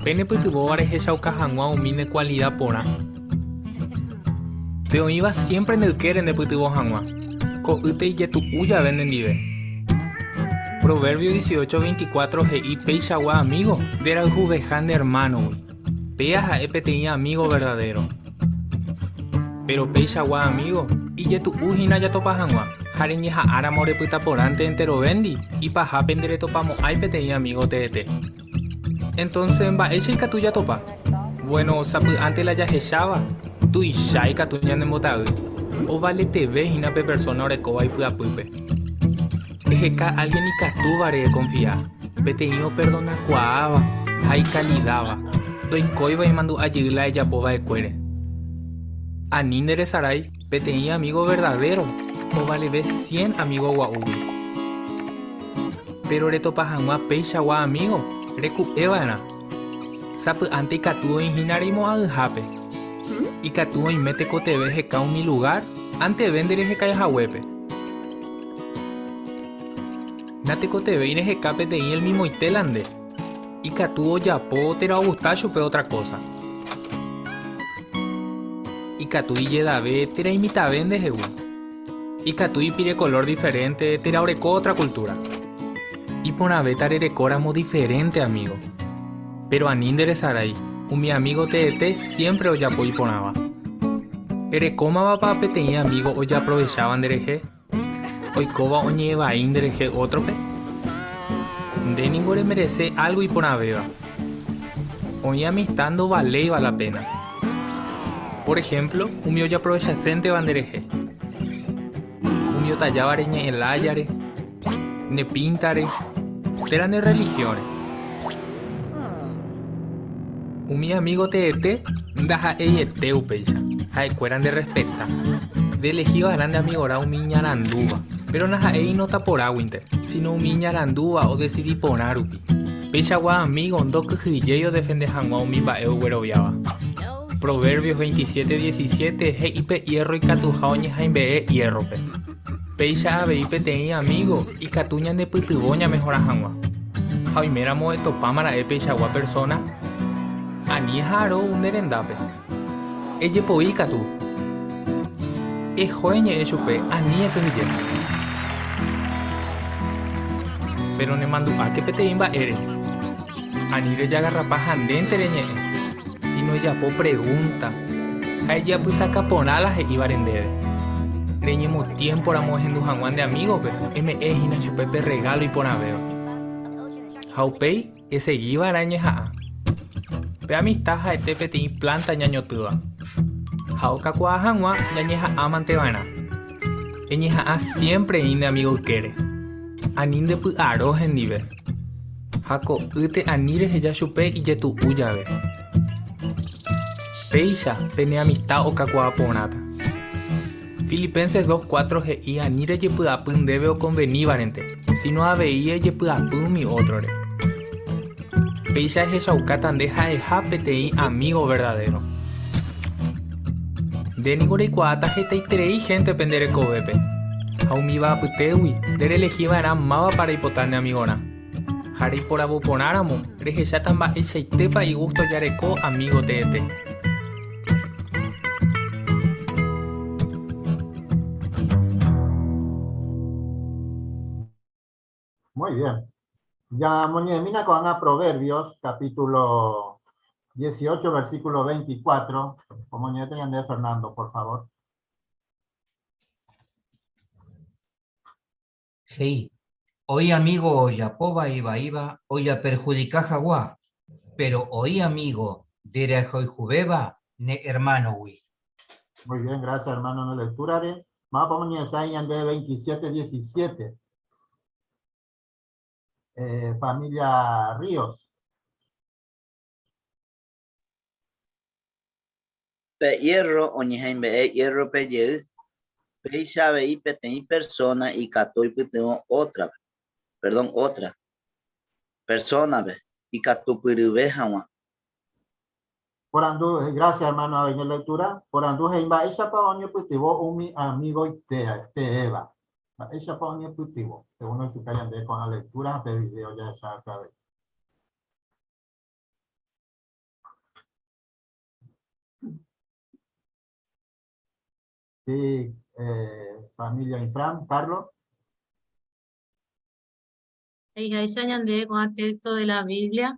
[SPEAKER 9] Pene putuvo vareje chaucajangua un mine cualidad pora. Te iba siempre en el queren de putuvo jangua. Co ute y tu uya venden nive. Proverbio 18:24 GI Peishagua amigo. Dera juvejan de hermano. Peas a epe tenía amigo verdadero. Pero Peishagua amigo. Y ye tu ujina ya topa jangua. Jareñeja ara more puta porante entero vendi. Y paja pendere topamos aipe tenía amigo TT. Entonces va echa y catuya topa. Bueno, sapu ante la ya hechaba. Tu y shai catuña de motagu. O vale te ve hina pe persona orecoba y puya pupe. Ejeca alguien y catu vare de confiar. Vete yo perdona cuaaba. Hay calidaba. Doy coiba y mando ayudla ella pova de cuere. Anindere sarai. Vete yo amigo verdadero. O vale ve 100 amigo guaubi. Pero reto pajangua peixa gua amigo. Reku evana. Sapu ante catuo en hinarimo al jape. Y catuo y mete cote veje ca un mi lugar. Ante vendere je calla huepe. Nate cote ve ine je cape de el mismo itelande. Y catuo ya po tera gustacho pe otra cosa. Y catu y yeda ve tera imita vende je y catu y pide color diferente tera oreco otra cultura. Y por una vez tarerecóramos diferente, amigo. Pero a Nindere Sarai, un mi amigo TT siempre hoy apoyo y ponaba. Erecoma va para peteña amigo hoy aprovechaban de reje. Hoy coba oñe va in de reje otro pe. De ningún merece algo y por una beba. Hoy amistando vale y vale la pena. Por ejemplo, un mío ya aprovecha cente bandereje. Un mío tallaba reñe el ayare. Ne pintare. Eran de religiones. Un mi amigo TT daja eyeteu pecha. Hay cueran de respetar. De elegido grande amigo era un miñaranduba. Pero naja ey no ta por aguinte, sino un miñaranduba o decidí ponar upi. Pecha gua amigo ondo que yo defende hangua un mi baeo guerobiaba. Proverbios 27:17 heipe hierro y catujaoñe jaimbe hierro pe. Peisha abeipe tenía amigo y catuñan de putuboña mejor a jangua. Jaiméramo esto pámara e peishagua persona. Ani jaro un derendape. Ella poica tú. E joeñe e chupe ani que je. Pero ne mandu a que pete imba ere. Ani re ya garrapa jandente reñe. Si no ella po pregunta. A ella pues saca ponalas e iba rendere. Reñemos tiempo la mujer en Dujanguán de amigos, pero me es ina chupepe regalo y ponaveo. Jaupei, ese guiba arañeja. Pe amistad a este peti planta ñañotuda. Jauca cuajangua ñañeja amante vana. Eñeja a siempre inde amigo quiere. Aninde pu arroz en nivel. Jaco ute anire ella chupe y ye tu uyave. Peisha, pene amistad o cacua ponata. Filipenses 2:4 GI anire ye pudapun debe o convenir varente. Si no aveía ye pudapun mi otro re. Peisha es chaucatan deja de japetei amigo verdadero. De ninguna cuata jeta y trei gente pendere cobepe. Jaumi va putewi, dere elegiva era mava para hipotane amigona. Jari por aboponáramo, rejechatan va el cheitepa y gusto yareco amigo TT.
[SPEAKER 14] Muy bien. Ya Moñemina con a Proverbios, capítulo 18, versículo 24. Como ya tenían de Fernando, por favor.
[SPEAKER 10] Hey, hoy amigo Yapoba iba, oya perjudica Jaguá, pero hoy amigo de hoy Jubeba, ne hermano wi.
[SPEAKER 14] Muy bien, gracias hermano en la lectura. Vamos a poner de 27-17. Familia Ríos.
[SPEAKER 11] Pe hierro, oñejaimbe, hierro pe ye, pe sabe y pe teni persona y catoy pe tengo otra, perdón, otra persona ve y catupiribe jama.
[SPEAKER 14] Por andu, gracias hermano a la lectura. Por andu heimba ella pa oño putivo un amigo te Eva. Ella pa oño putivo. Según el sucayan de con la lectura de video ya acabé. Sí, familia Infram, Carlos.
[SPEAKER 12] Ella ñande con el texto de la Biblia,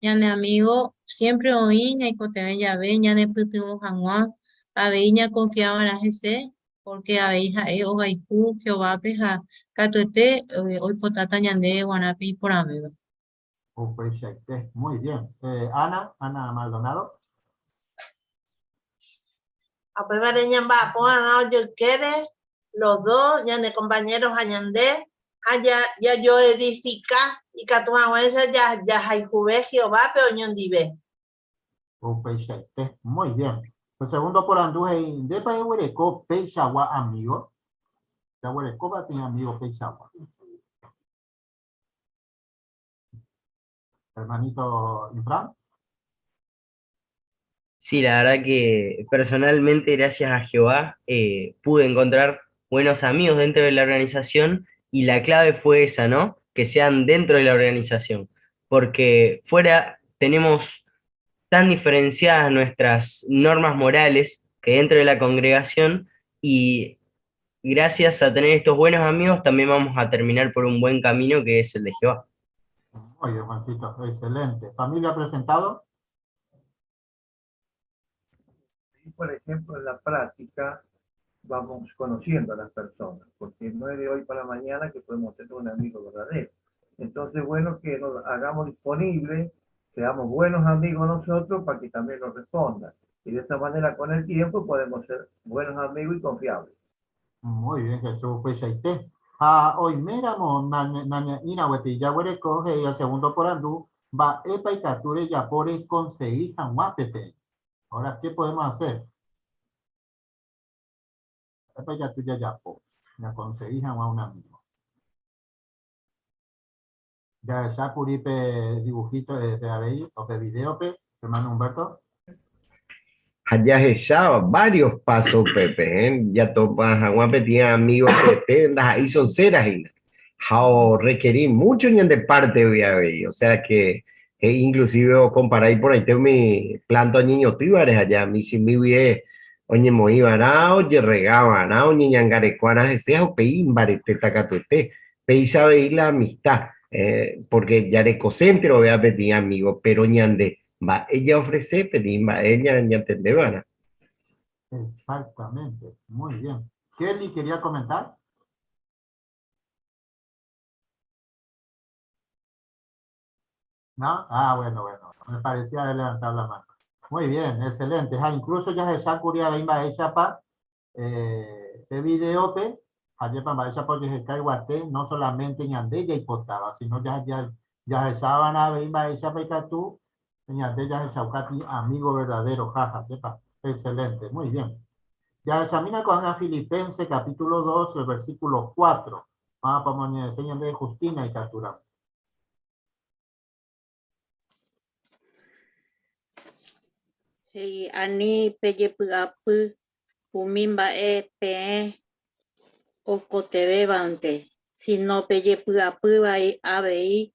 [SPEAKER 12] ñande amigo, siempre oíña y coteven ya ve, ñande putimo janguán, aveña confiaba en la GC, porque aveja o gaiku, Jehová peja, catuete, hoy potata ñande, guanapi por amigo.
[SPEAKER 14] Muy bien. Ana Maldonado.
[SPEAKER 2] A prueba de ñamba, pongan yo quiere, los dos, ñande compañeros añandé, ya yo edifica y catuahuense ya hay juve Jehová pero ñondive.
[SPEAKER 14] Muy bien. El segundo por anduje de pa huereco peixagua amigo. Ya huereco va a tener amigo peixagua. Hermanito Infran.
[SPEAKER 13] Sí, la verdad que personalmente, gracias a Jehová, pude encontrar buenos amigos dentro de la organización y la clave fue esa, ¿no? Que sean dentro de la organización, porque fuera tenemos tan diferenciadas nuestras normas morales que dentro de la congregación y gracias a tener estos buenos amigos también vamos a terminar por un buen camino que es el de Jehová.
[SPEAKER 14] Muy bien, Juancito, excelente. ¿Familia presentado?
[SPEAKER 25] Por ejemplo, en la práctica vamos conociendo a las personas, porque no es de hoy para mañana que podemos tener un amigo verdadero. Entonces, bueno, que nos hagamos disponibles, seamos buenos amigos nosotros para que también nos respondan. Y de esta manera, con el tiempo, podemos ser buenos amigos y confiables.
[SPEAKER 14] Muy bien, Jesús, pues ahí te. Hoy miramos, ina hueti, ya huele coge y el segundo por andú, va epa y capture ya por conseguir tan guapete. Ahora, ¿qué podemos hacer? Epa y capture ya por, ya conseguir a un amigo. Ya curipe dibujito de Abelli, o de video, hermano Humberto.
[SPEAKER 1] Allá ya varios pasos, Pepe, ¿eh? Ya topas a Juan tiene amigos Pepe, ahí son ceras y requerí mucho ni de parte de o sea que inclusive comparar por ahí tengo mi planto a niños tíbares allá, mi si mi vie oye moi varao, ye regaba, nao ni ñangarecuanas ese o peín barete tacatuete, peí sabe ir la amistad, porque ya de cocentro vea pedir amigos, pero ñande va ella ofrece pedir va ella ya entender.
[SPEAKER 14] Exactamente, muy bien. Kelly quería comentar. ¿No? Bueno, me parecía haber levantado la mano. Muy bien, excelente. Incluso ya se curia bimba hecha pa de video pe, ayer para hecha por que guate no solamente en andella y potaba, sino ya se saban a bimba hecha pa tú, en andella se saucati amigo verdadero, jaja, sepa. Excelente, muy bien. Ya examina con Ana Filipenses capítulo 2, el versículo 4. Vamos a poner enseñan de Justina y capturamos.
[SPEAKER 12] Ani peye puapu, umimba pe o cotebe bante. Si no peye puapu vai abei,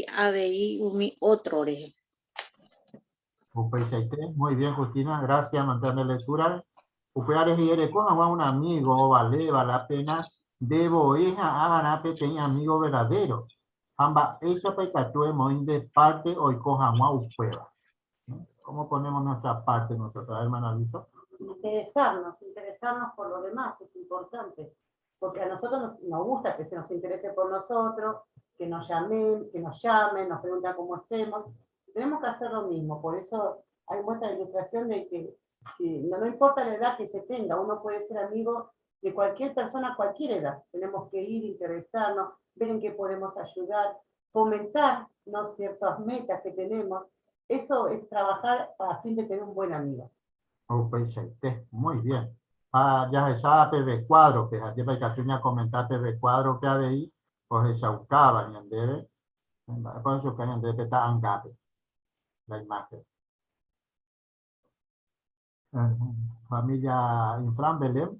[SPEAKER 12] abei umi otro re.
[SPEAKER 14] Muy bien, Justina, gracias, mantener lectura. Upeares y eres con un amigo, vale la pena, debo hija, abanape, tenía amigo verdadero. Amba, ella pecatuemos de parte hoy cojan a upea. ¿Cómo ponemos nuestra parte nosotros, hermana Luisa?
[SPEAKER 26] Interesarnos por lo demás es importante.
[SPEAKER 4] porque a nosotros nos gusta que se nos interese por nosotros, que nos llamen, nos preguntan cómo estemos. Tenemos que hacer lo mismo, por eso hay muestra de ilustración de que no importa la edad que se tenga, uno puede ser amigo de cualquier persona a cualquier edad. Tenemos que ir, interesarnos, ver en qué podemos ayudar, fomentar, ¿no?, ciertas metas que tenemos. Eso es trabajar a fin de tener un buen amigo.
[SPEAKER 14] Muy bien. Ya se sabe PV cuadro, que ya para que tú comentar PV cuadro que había, pues se buscaba en debe, por eso que en debe está angape, la imagen. Familia Infran Belén.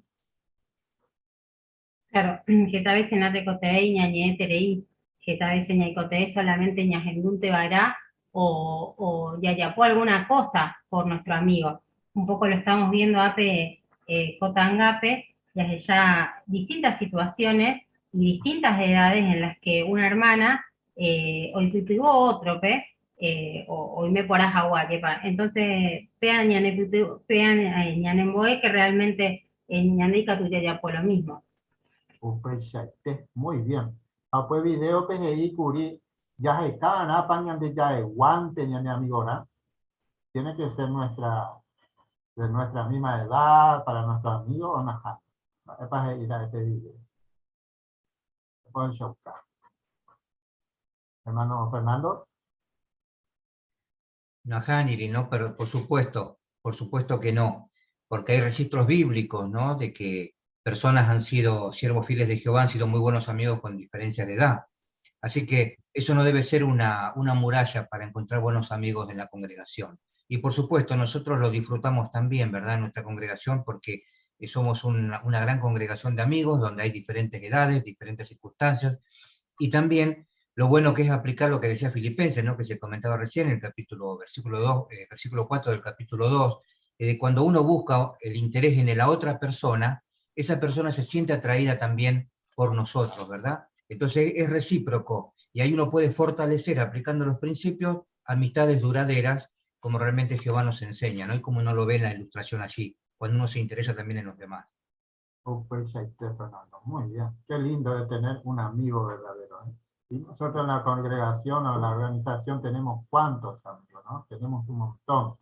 [SPEAKER 15] Claro, que tal vez en la tecote y ñañe terei, que tal vez en ñaicote solamente ñagendunte vará o yayapo alguna cosa por nuestro amigo. Un poco lo estamos viendo ape cotangape, ya distintas situaciones y distintas edades en las que una hermana hoy tuvo otro hoy me por ajaguayepa. Entonces pean ñanemboe que realmente ñaneica tuya ya por lo mismo.
[SPEAKER 14] Muy bien. Pues video PGI Curi, ya se cada pañan de ya guante ni amigo, ¿no? Tiene que ser de nuestra misma edad, para nuestros amigos o nada. Es para ir a este video. Pueden buscar. Hermano Fernando.
[SPEAKER 10] No, Haniri, ¿no? Pero por supuesto que no. Porque hay registros bíblicos, ¿no? De que personas han sido siervos fieles de Jehová, han sido muy buenos amigos con diferencia de edad. Así que eso no debe ser una muralla para encontrar buenos amigos en la congregación. Y por supuesto, nosotros lo disfrutamos también, ¿verdad?, en nuestra congregación, porque somos una gran congregación de amigos, donde hay diferentes edades, diferentes circunstancias, y también lo bueno que es aplicar lo que decía Filipenses, ¿no?, que se comentaba recién en el versículo 4 del capítulo 2, cuando uno busca el interés en la otra persona, esa persona se siente atraída también por nosotros, ¿verdad? Entonces es recíproco, y ahí uno puede fortalecer, aplicando los principios, amistades duraderas, como realmente Jehová nos enseña, ¿no? Y como uno lo ve en la ilustración allí, cuando uno se interesa también en los demás.
[SPEAKER 14] Fernando, muy bien. Qué lindo de tener un amigo verdadero, ¿eh? Y nosotros en la congregación o en la organización tenemos cuantos amigos, ¿no? Tenemos un montón,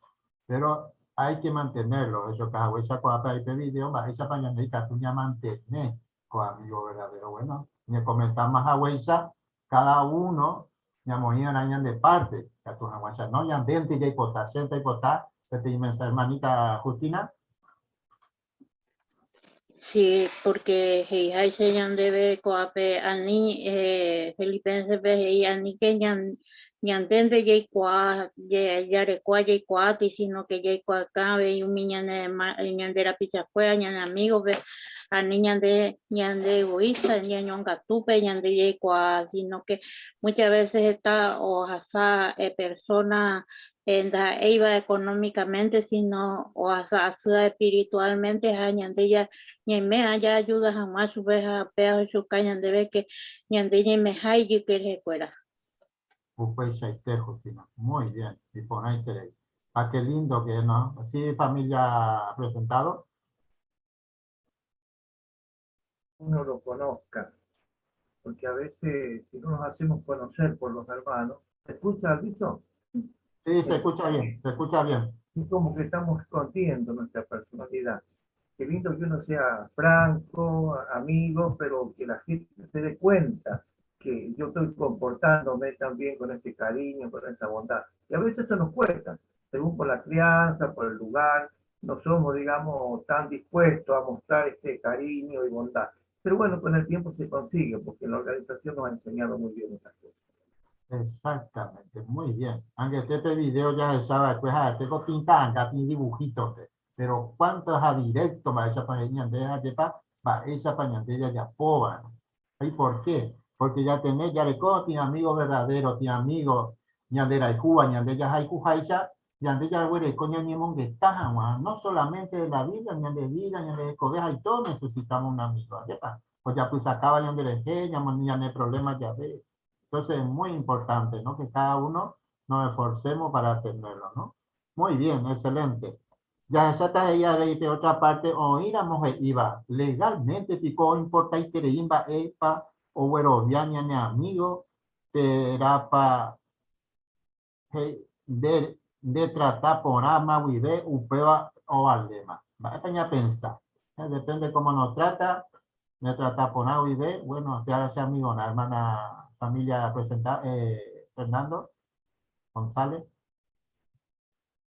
[SPEAKER 14] pero hay que mantenerlo. Eso que hago esa cosa de video, esa pañanita tú ya mantener con amigo verdadero. Bueno, me comentamos a Huesa, cada uno ya morían de parte, que tu Huesa no ya dentro y hipotá, senta hipotá, que te inmensa hermanita Justina.
[SPEAKER 12] Sí, porque hay se debe coape ani Filipenses ve ani que ñantende yai kwa ya recua yai cuati sino que yai kwa acá ve un ñandera pizza fue ñan amigo ve ani ñande egoísta ñonga tupe ñande yai kwa sino que muchas veces está o hasa persona iba económicamente, sino o hasta espiritualmente, ñandella ñeme allá ayuda jamás su vez a peaje su caña de ver que ñandella me hay y que recuerda.
[SPEAKER 14] Muy bien, y por ahí queréis. Ah, qué lindo que no. Así familia presentado.
[SPEAKER 25] Uno lo conozca, porque a veces si no nos hacemos conocer por los hermanos, ¿se escucha, Alviso?
[SPEAKER 14] Sí, se escucha bien, se escucha bien.
[SPEAKER 25] Es como que estamos escondiendo nuestra personalidad. Qué lindo que uno sea franco, amigo, pero que la gente se dé cuenta que yo estoy comportándome también con este cariño, con esta bondad. Y a veces eso nos cuesta, según por la crianza, por el lugar, no somos, digamos, tan dispuestos a mostrar este cariño y bondad. Pero bueno, con el tiempo se consigue, porque la organización nos ha enseñado muy bien estas cosas.
[SPEAKER 14] Exactamente, muy bien. Aunque este video ya se sabe, pues tengo pintada, tiene dibujitos, pero cuántos a directo va esa pañandera de va esa pañandera ya pobre. ¿Y por qué? Porque ya tenés, ya le tiene amigos verdaderos, tiene amigos, ñandera y Cuba, ñandera hay Cujaisa, ñandera huele con ñañemón que está, no solamente de la vida, ñandera vida, ñandera cobeja y todos necesitamos un amigo, ¿ya? Pues ya pues acaba ñandera ñandera problemas ya ve. Entonces es muy importante, ¿no?, que cada uno nos esforcemos para atenderlo, ¿no? Muy bien, excelente. Ya está ella de otra parte, o íbamos iba legalmente, pico importa y que imba epa, o bueno, ya ni amigo, terapa, de tratar por ama, vive, upeba o alema. Va a pensar. Depende cómo nos trata, me trata por A, vive, bueno, ya sea amigo, una hermana, familia presentada, Fernando González.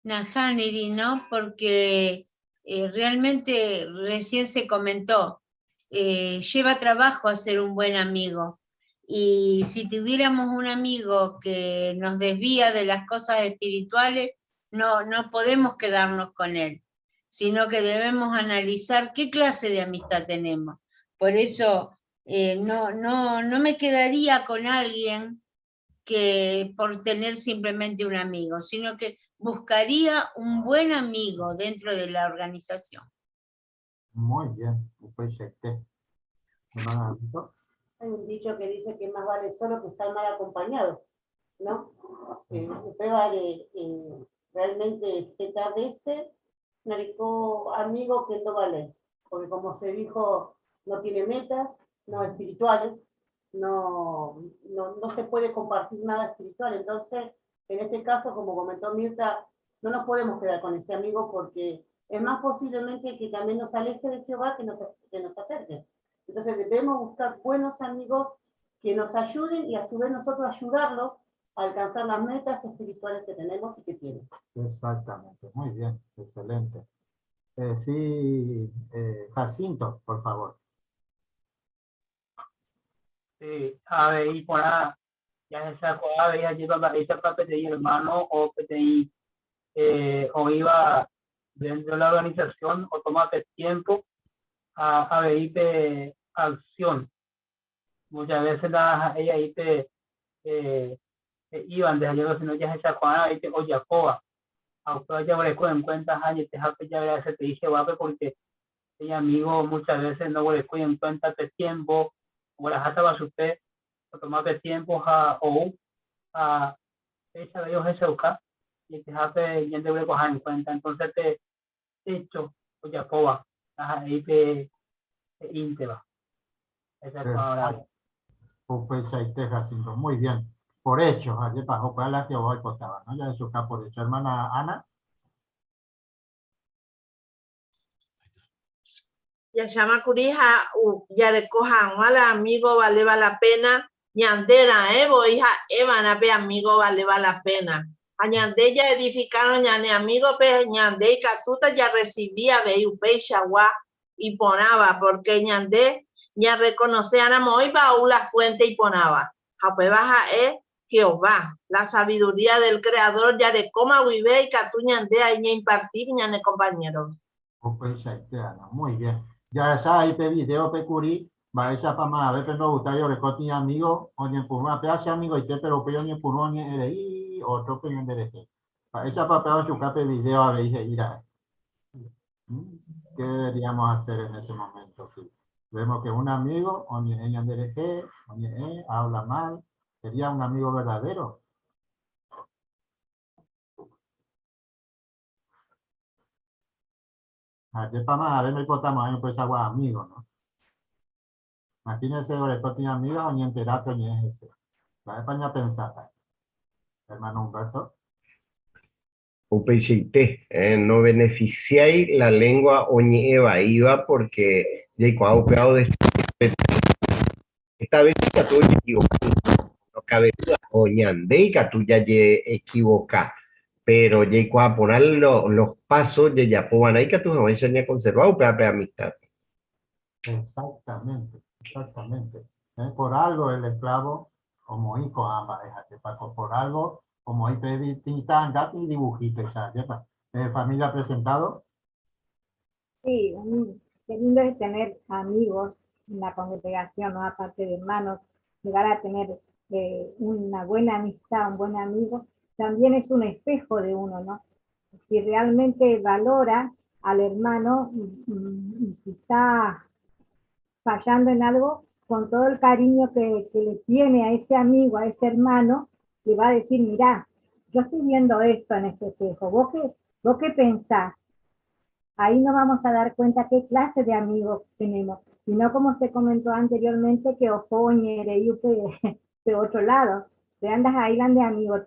[SPEAKER 12] Nahaniri, ¿no? Porque realmente recién se comentó, lleva trabajo a ser un buen amigo. Y si tuviéramos un amigo que nos desvía de las cosas espirituales, no podemos quedarnos con él, sino que debemos analizar qué clase de amistad tenemos. Por eso no me quedaría con alguien que por tener simplemente un amigo, sino que buscaría un buen amigo dentro de la organización.
[SPEAKER 14] Muy bien, pues
[SPEAKER 4] Hay un dicho que dice que más vale solo que estar mal acompañado, ¿no? Usted vale realmente que tal vez maricó amigo que no vale, porque como se dijo, no tiene metas, no espirituales, no se puede compartir nada espiritual. Entonces, en este caso, como comentó Mirta, no nos podemos quedar con ese amigo porque es más posiblemente que también nos aleje de Jehová que nos acerque. Entonces debemos buscar buenos amigos que nos ayuden y a su vez nosotros ayudarlos a alcanzar las metas espirituales que tenemos y que tienen.
[SPEAKER 14] Exactamente, muy bien, excelente. Sí, Jacinto, por favor.
[SPEAKER 7] Sí, a ver, y por ahí, ya se sacó a ver, allí para esta parte de hermano o PTI, o iba dentro de la organización o tomate tiempo a ver de acción. Muchas veces ella iban desde allá, sino ya se sacó a ver o Jacoba. Aunque ya me en cuenta, ya se te dije, guapo, porque ella amigo muchas veces no le en cuenta de tiempo, o la jata va a usted, o tomar de tiempo a esa de ellos ese buscar, y te hace ya debe coger en cuenta. Entonces te hecho, o Jacoba, ahí te íntegra. Esa es palabra.
[SPEAKER 14] Jacinto, muy bien. Por hecho, allí pasó para la que voy costaba, ¿no? Ya de su capo de hecho, hermana Ana.
[SPEAKER 2] Ya llama curija, ya le cojan a amigo, vale la pena, ñandera, hija, Eva, pe amigo, vale la pena. A ñande ya edificaron, ñane amigo, pe ñande y catuta ya recibía de upe shagua y ponaba, porque ñande ya reconocían a Moy baú la fuente y ponaba. Jape baja Jehová, la sabiduría del creador, ya de coma vive y catu ñande ahí ña impartir, ñane compañeros.
[SPEAKER 14] Muy bien. Ya está ahí pe video pe curi, va esa para a ver que no gusta yo recoti amigo, oye por una pedazo amigo y te pero pe oye por oye y otro pe en derecho. Para esa para su cape video a ver ir a. ¿Qué deberíamos hacer en ese momento? Sí. Vemos que un amigo, oye en derecho, oye habla mal, sería un amigo verdadero. Ayer para a ver me contamos ahí pues agua amigos, ¿no? Imagínense, esto tiene amigos, ni enterato ni es ese. La España pensada. Hermano Humberto.
[SPEAKER 1] UPCT, no beneficiáis la lengua oñe evasiva porque ya cuando pegado de esta vez ya tú equivocado, no cabe duda, oñande y que tú ya equivoca, pero ya cuando poner los pasos ya puedan ahí que tú no vas a conservar para amistad.
[SPEAKER 14] Exactamente, exactamente. Por algo el esclavo, como hijo ambas, por algo, como hay pintan gato y dibujitos, familia presentado.
[SPEAKER 15] Sí, qué lindo es tener amigos en la congregación, ¿no? Aparte de hermanos, llegar a tener una buena amistad, un buen amigo, también es un espejo de uno, ¿no? Si realmente valora al hermano y si está fallando en algo, con todo el cariño que le tiene a ese amigo, a ese hermano, le va a decir, mirá, yo estoy viendo esto en este espejo, ¿vos qué pensás?
[SPEAKER 16] Ahí nos vamos a dar cuenta qué clase de amigos tenemos. Y no como se comentó anteriormente, que opoñere y de otro lado. Te andas ahí de amigos,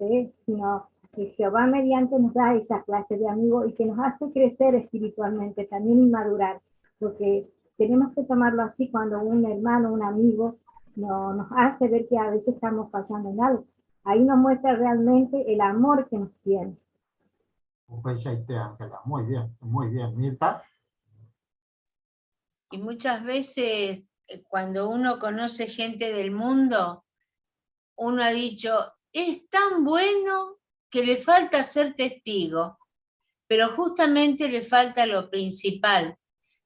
[SPEAKER 16] sino que Jehová mediante nos da esa clase de amigos y que nos hace crecer espiritualmente, también y madurar. Porque tenemos que tomarlo así cuando un hermano, un amigo, nos hace ver que a veces estamos fallando en algo. Ahí nos muestra realmente el amor que nos tiene.
[SPEAKER 17] Muy bien, Mirta.
[SPEAKER 2] Y muchas veces cuando uno conoce gente del mundo, uno ha dicho, es tan bueno que le falta ser testigo, pero justamente le falta lo principal,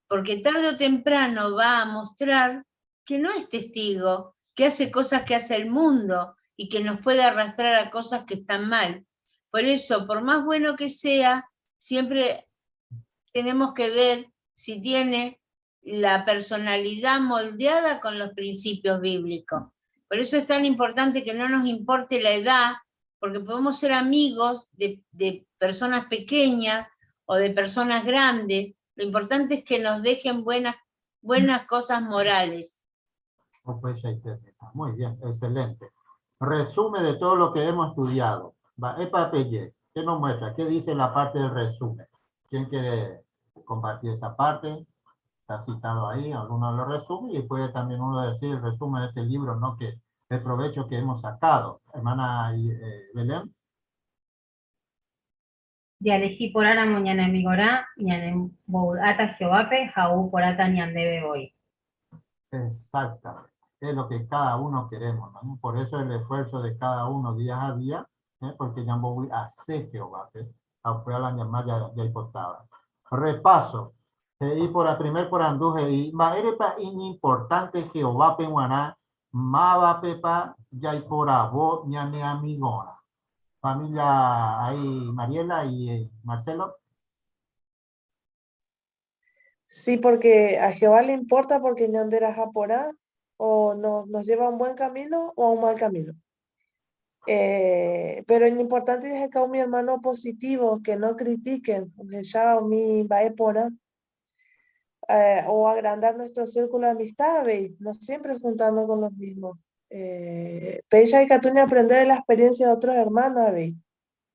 [SPEAKER 2] porque tarde o temprano va a mostrar que no es testigo, que hace cosas que hace el mundo y que nos puede arrastrar a cosas que están mal. Por eso, por más bueno que sea, siempre tenemos que ver si tiene la personalidad moldeada con los principios bíblicos. Por eso es tan importante que no nos importe la edad, porque podemos ser amigos de personas pequeñas o de personas grandes. Lo importante es que nos dejen buenas cosas morales.
[SPEAKER 17] Muy bien, excelente. Resumen de todo lo que hemos estudiado. ¿Qué nos muestra? ¿Qué dice la parte del resumen? ¿Quién quiere compartir esa parte? Está citado ahí, alguno lo resume y puede también uno decir el resumen de este libro, ¿no? Que el provecho que hemos sacado. Hermana Belén.
[SPEAKER 15] Ya elegí por ara mañana migorá, ñane ata Jehovape, jaú por ata ñandebe hoy.
[SPEAKER 17] Exactamente. Es lo que cada uno queremos, ¿no? Por eso el esfuerzo de cada uno día a día, porque ya voy a hacer Jehovape, a la llamada ya importaba. Repaso. Y por la primer por anduje y maerepa importante Jehová penguaná mava pepa ya y por abo ñane amigona. Familia ahí Mariela y Marcelo.
[SPEAKER 18] Sí, porque a Jehová le importa porque ñandera japorá o nos lleva a un buen camino o a un mal camino. Pero es importante es que mi hermano positivo, que no critiquen, ya mi vaepona. O agrandar nuestro círculo de amistad, ¿veis? No siempre juntarnos con los mismos. Pecha y Catuña aprender de la experiencia de otros hermanos, ¿veis?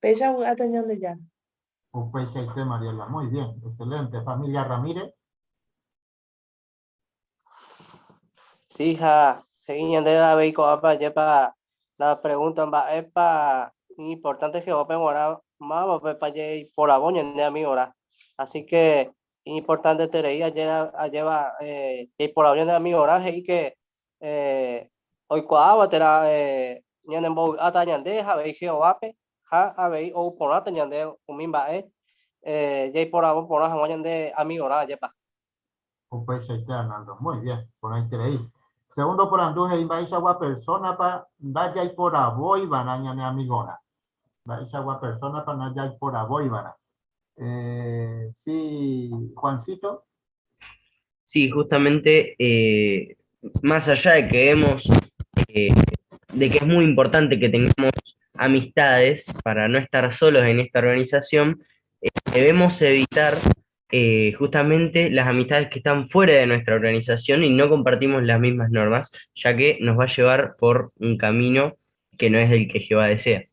[SPEAKER 18] Pecha atención de ya.
[SPEAKER 17] Pecha y Mariela, muy bien, excelente. Familia Ramírez.
[SPEAKER 19] Sí, hija, seguían de la vehículo para llevar la pregunta, es para importante que open ahora más para por la boña de mi hora. Así que importante tener lleva por la boña de mi hora y que hoy cuava terá ñanen bo ata ñande habe Jehovape ha habe o por ata ñande umimba ya por la boña ñande a mi hora lleva.
[SPEAKER 17] Pecha y Arnaldo, muy bien, por ahí creí. Segundo por anduje y baisagua persona para daya y por aboy van a ñane amigona. Baisagua persona para daya y por aboy van. Sí, Juancito.
[SPEAKER 13] Sí, justamente, más allá de que vemos de que es muy importante que tengamos amistades para no estar solos en esta organización, debemos evitar justamente las amistades que están fuera de nuestra organización y no compartimos las mismas normas, ya que nos va a llevar por un camino que no es el que Jehová desea.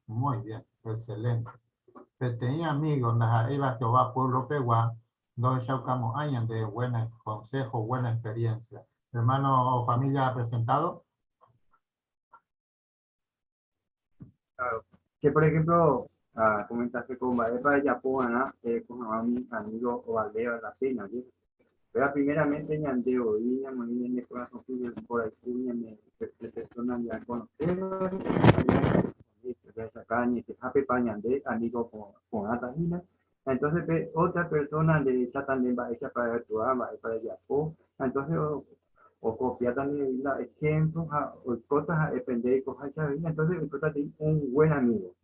[SPEAKER 17] Muy bien, excelente. Tenía amigos, Eva Jehová, pueblo peguá, donde chaucamos años de buenos consejos, buena experiencia. Hermano o familia presentado.
[SPEAKER 14] Claro. Que por ejemplo, comentaste con Baepa ya puedan con mis amigos o aldea la pena, ¿sí? Pero primeramente ñandeo y en el corazón por ahí de personas ya conocemos de sacar ni se hace pañande amigo con atajina. Entonces otra persona de chatan de esa para actuar para allá entonces o copiar también ejemplos o cosas a depender de cosas entonces entonces un buen amigo.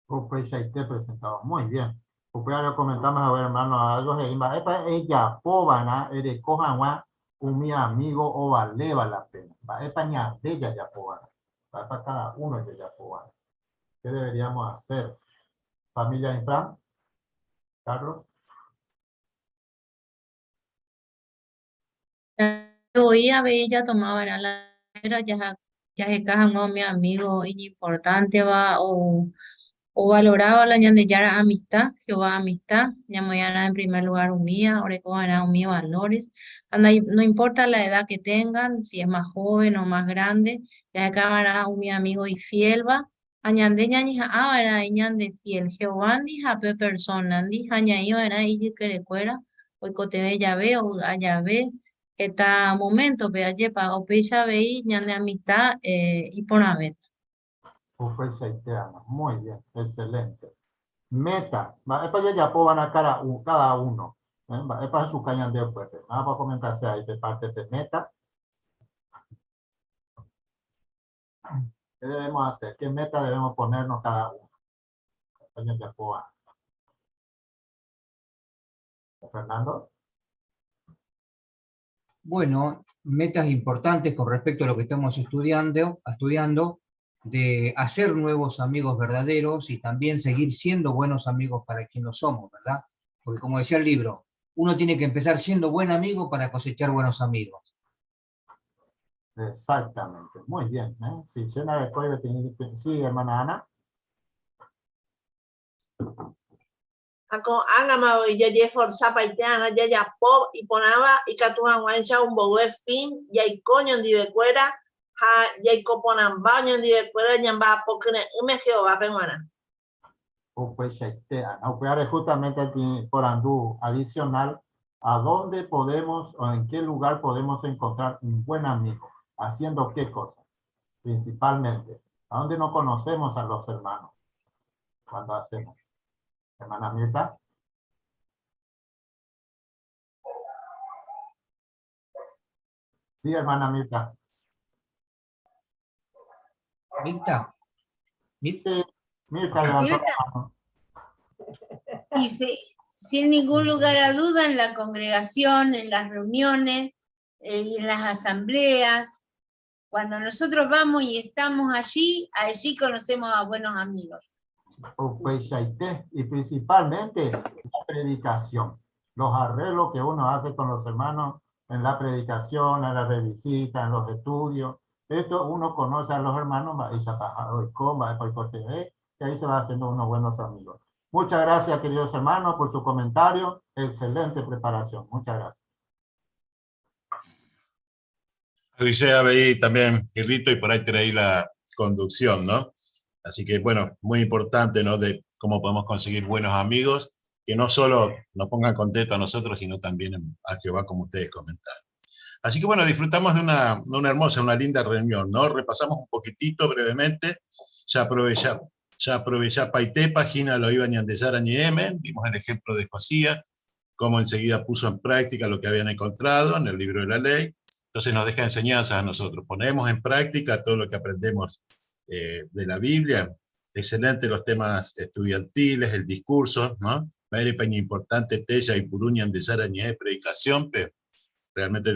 [SPEAKER 17] Pues ya te presentado muy bien. Pues ya comentamos a ver hermano algo ella pobana ere cojan un mi amigo o vale la pena. Va españa de ella ya pobana. Va para cada uno de ella pobana. ¿Qué deberíamos hacer? Familia Infran. Carlos.
[SPEAKER 12] Hoy a ver, ella tomaba era la era ya se cajan no mi amigo y importante va o valoraba la ñande yara amistad, Jehová amistad, ñamoyana en primer lugar humía, orecobana humía valores, anda, no importa la edad que tengan, si es más joven o más grande, ya se cámara mi amigo y fiel va, añande ñañija ahora ñande fiel, Jehová dija pe persona, dija ñaío era y que recuerda, hoy cote ve ya ve o allá ve, esta momento pe ayepa o pe ya ve ñande amistad y por haber.
[SPEAKER 17] Pues muy bien, excelente. Meta, va, epa ya van a cada uno. Epa su cañón de fuerte. Vamos a comentarse ahí de parte de meta. ¿Qué debemos hacer? ¿Qué meta debemos ponernos cada uno? Cañón de Fernando.
[SPEAKER 10] Bueno, metas importantes con respecto a lo que estamos estudiando, de hacer nuevos amigos verdaderos y también seguir siendo buenos amigos para quien lo somos, ¿verdad? Porque como decía el libro, uno tiene que empezar siendo buen amigo para cosechar buenos amigos.
[SPEAKER 17] Exactamente, muy bien. Sí, llena de código. Sí, hermana Ana.
[SPEAKER 2] Ako angama ya je forza paiteana ya pop y ponaba y catuan guancha un bogue fin ya y coño de cuera ha ya y coponan baño de cuera ñamba pokene me Jehová penguana.
[SPEAKER 17] Pues justamente aquí por andú adicional, ¿a dónde podemos o en qué lugar podemos encontrar un buen amigo? ¿Haciendo qué cosa? Principalmente, ¿a dónde no conocemos a los hermanos? Cuando hacemos. Hermana Mirta. Sí, hermana Mirta.
[SPEAKER 10] Mirta.
[SPEAKER 17] Sí, Mirta levantó la mano.
[SPEAKER 6] Y sin ningún lugar a duda en la congregación, en las reuniones y en las asambleas. Cuando nosotros vamos y estamos allí conocemos a buenos amigos.
[SPEAKER 17] Y principalmente la predicación, los arreglos que uno hace con los hermanos en la predicación, en la revisita, en los estudios. Esto uno conoce a los hermanos y ahí se va haciendo unos buenos amigos. Muchas gracias, queridos hermanos, por su comentario. Excelente preparación. Muchas gracias.
[SPEAKER 3] Odisea veí también el rito y por ahí traí la conducción, ¿no? Así que, bueno, muy importante, ¿no? De cómo podemos conseguir buenos amigos que no solo nos pongan contentos a nosotros, sino también a Jehová, como ustedes comentaron. Así que, bueno, disfrutamos de una hermosa, una linda reunión, ¿no? Repasamos un poquitito brevemente. Ya aproveché Paité, página lo iban a andesar a Nieme, vimos el ejemplo de Josías, cómo enseguida puso en práctica lo que habían encontrado en el libro de la ley. Entonces nos deja enseñanzas a nosotros. Ponemos en práctica todo lo que aprendemos de la Biblia. Excelente los temas estudiantiles, el discurso, ¿no? Very importante, Tella y Puruñan de Sarañé, predicación, pero realmente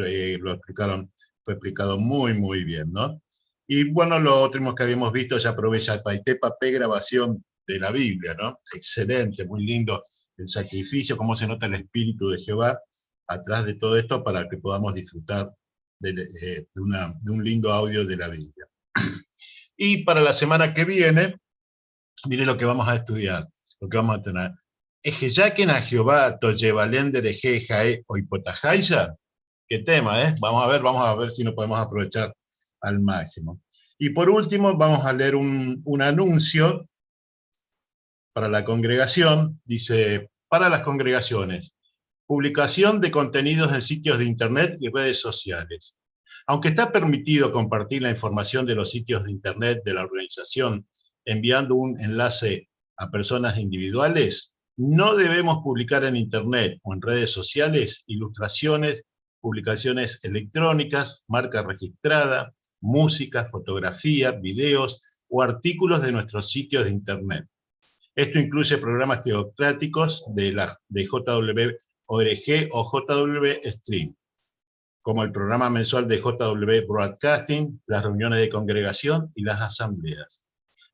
[SPEAKER 3] fue explicado muy, muy bien, ¿no? Y bueno, lo otro que habíamos visto, ya aprovecha Paité, papel, grabación de la Biblia, ¿no? Excelente, muy lindo el sacrificio, cómo se nota el Espíritu de Jehová atrás de todo esto para que podamos disfrutar de un lindo audio de la Biblia. Y para la semana que viene, mire lo que vamos a estudiar, lo que vamos a tener. Ejeyaken a Jehová, Toyevalender, Ejejae, Oipotajaya. Qué tema, ¿eh? Vamos a ver si nos podemos aprovechar al máximo. Y por último, vamos a leer un anuncio para la congregación. Dice, para las congregaciones, publicación de contenidos en sitios de internet y redes sociales. Aunque está permitido compartir la información de los sitios de internet de la organización enviando un enlace a personas individuales, no debemos publicar en internet o en redes sociales ilustraciones, publicaciones electrónicas, marca registrada, música, fotografía, videos o artículos de nuestros sitios de internet. Esto incluye programas teocráticos de JW ORG o JW Stream, como el programa mensual de JW Broadcasting, las reuniones de congregación y las asambleas.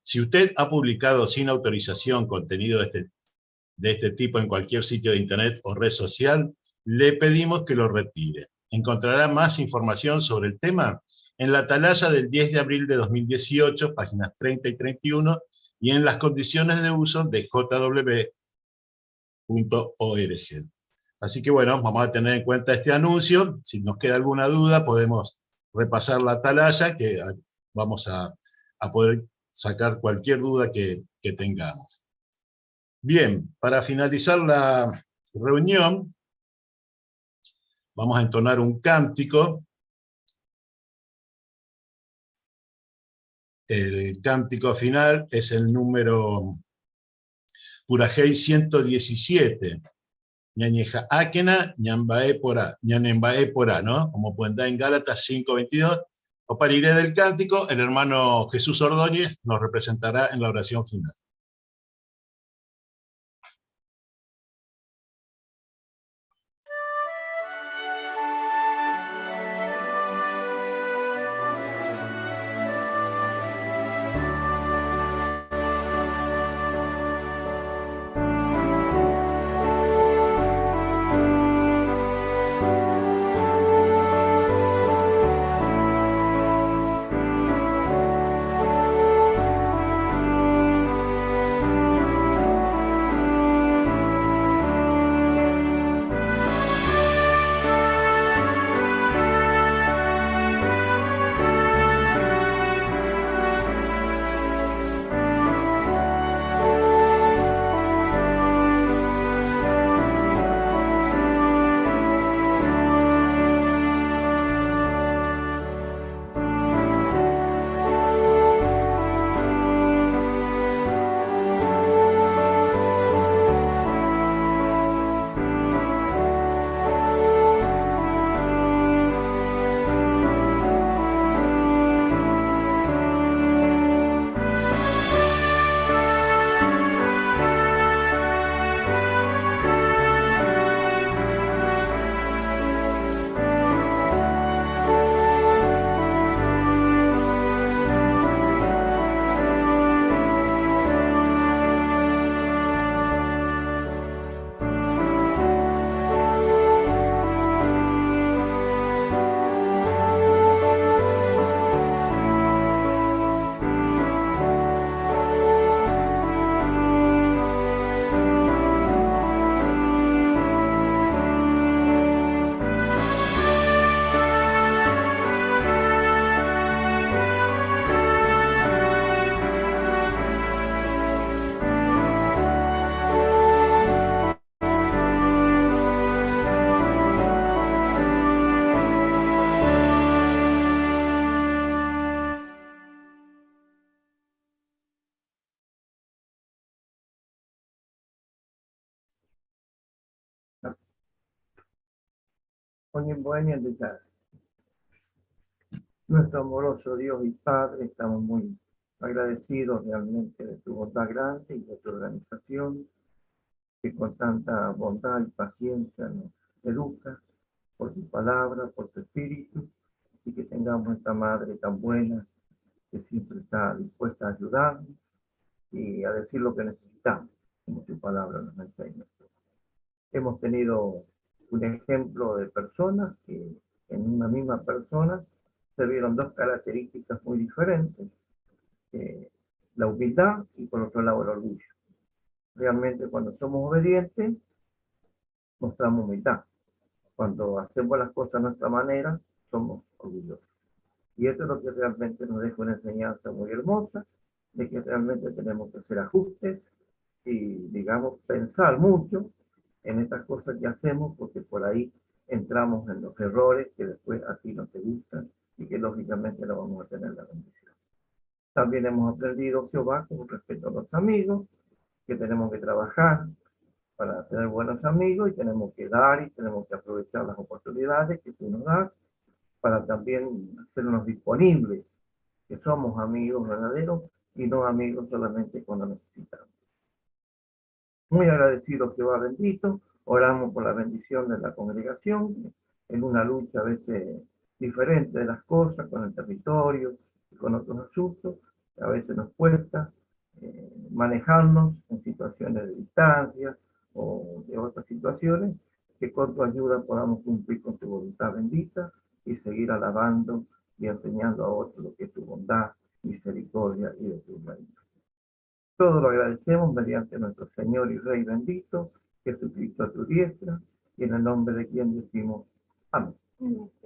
[SPEAKER 3] Si usted ha publicado sin autorización contenido de de este tipo en cualquier sitio de internet o red social, le pedimos que lo retire. Encontrará más información sobre el tema en la atalaya del 10 de abril de 2018, páginas 30 y 31, y en las condiciones de uso de jw.org. Así que bueno, vamos a tener en cuenta este anuncio. Si nos queda alguna duda, podemos repasar la atalaya, que vamos a poder sacar cualquier duda que tengamos. Bien, para finalizar la reunión, vamos a entonar un cántico. El cántico final es el número Purajei 117. Ñañeja Áquena, Ñambae Porá, Ñanembae Porá, ¿no? Como pueden dar en Gálatas 5:22. O para ir del cántico, el hermano Jesús Ordóñez nos representará en la oración final.
[SPEAKER 25] Nuestro amoroso Dios y Padre, estamos muy agradecidos realmente de tu bondad grande y de tu organización, que con tanta bondad y paciencia nos educa por tu palabra, por tu espíritu, y que tengamos esta Madre tan buena, que siempre está dispuesta a ayudarnos y a decir lo que necesitamos, como tu palabra nos enseña. Hemos tenido un ejemplo de personas que en una misma persona se vieron dos características muy diferentes, la humildad y por otro lado el orgullo. Realmente cuando somos obedientes, mostramos humildad. Cuando hacemos las cosas a nuestra manera, somos orgullosos. Y esto es lo que realmente nos deja una enseñanza muy hermosa, de que realmente tenemos que hacer ajustes y, digamos, pensar mucho en estas cosas que hacemos, porque por ahí entramos en los errores que después a ti no te gustan y que lógicamente no vamos a tener la bendición. También hemos aprendido, Jehová, con respecto a los amigos, que tenemos que trabajar para tener buenos amigos y tenemos que dar y tenemos que aprovechar las oportunidades que tú nos das para también hacernos disponibles, que somos amigos verdaderos y no amigos solamente cuando necesitamos. Muy agradecidos, Jehová bendito, oramos por la bendición de la congregación, en una lucha a veces diferente de las cosas, con el territorio y con otros asuntos, que a veces nos cuesta, manejarnos en situaciones de distancia o de otras situaciones, que con tu ayuda podamos cumplir con tu voluntad bendita y seguir alabando y enseñando a otros lo que es tu bondad, misericordia y de tu reino. Todo lo agradecemos mediante nuestro Señor y Rey bendito, Jesucristo a tu diestra, y en el nombre de quien decimos amén.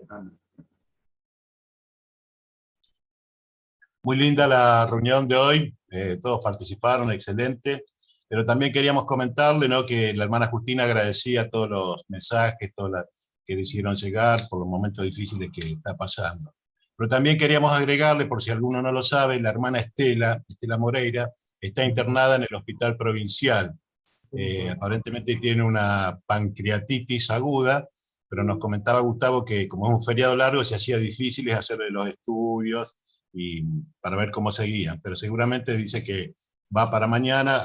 [SPEAKER 25] Amén.
[SPEAKER 3] Muy linda la reunión de hoy, todos participaron, excelente, pero también queríamos comentarle, ¿no?, que la hermana Justina agradecía todos los mensajes, que le hicieron llegar por los momentos difíciles que está pasando. Pero también queríamos agregarle, por si alguno no lo sabe, la hermana Estela Moreira, está internada en el hospital provincial. Aparentemente tiene una pancreatitis aguda, pero nos comentaba Gustavo que como es un feriado largo se hacía difícil hacerle los estudios y para ver cómo seguían, pero seguramente dice que va para mañana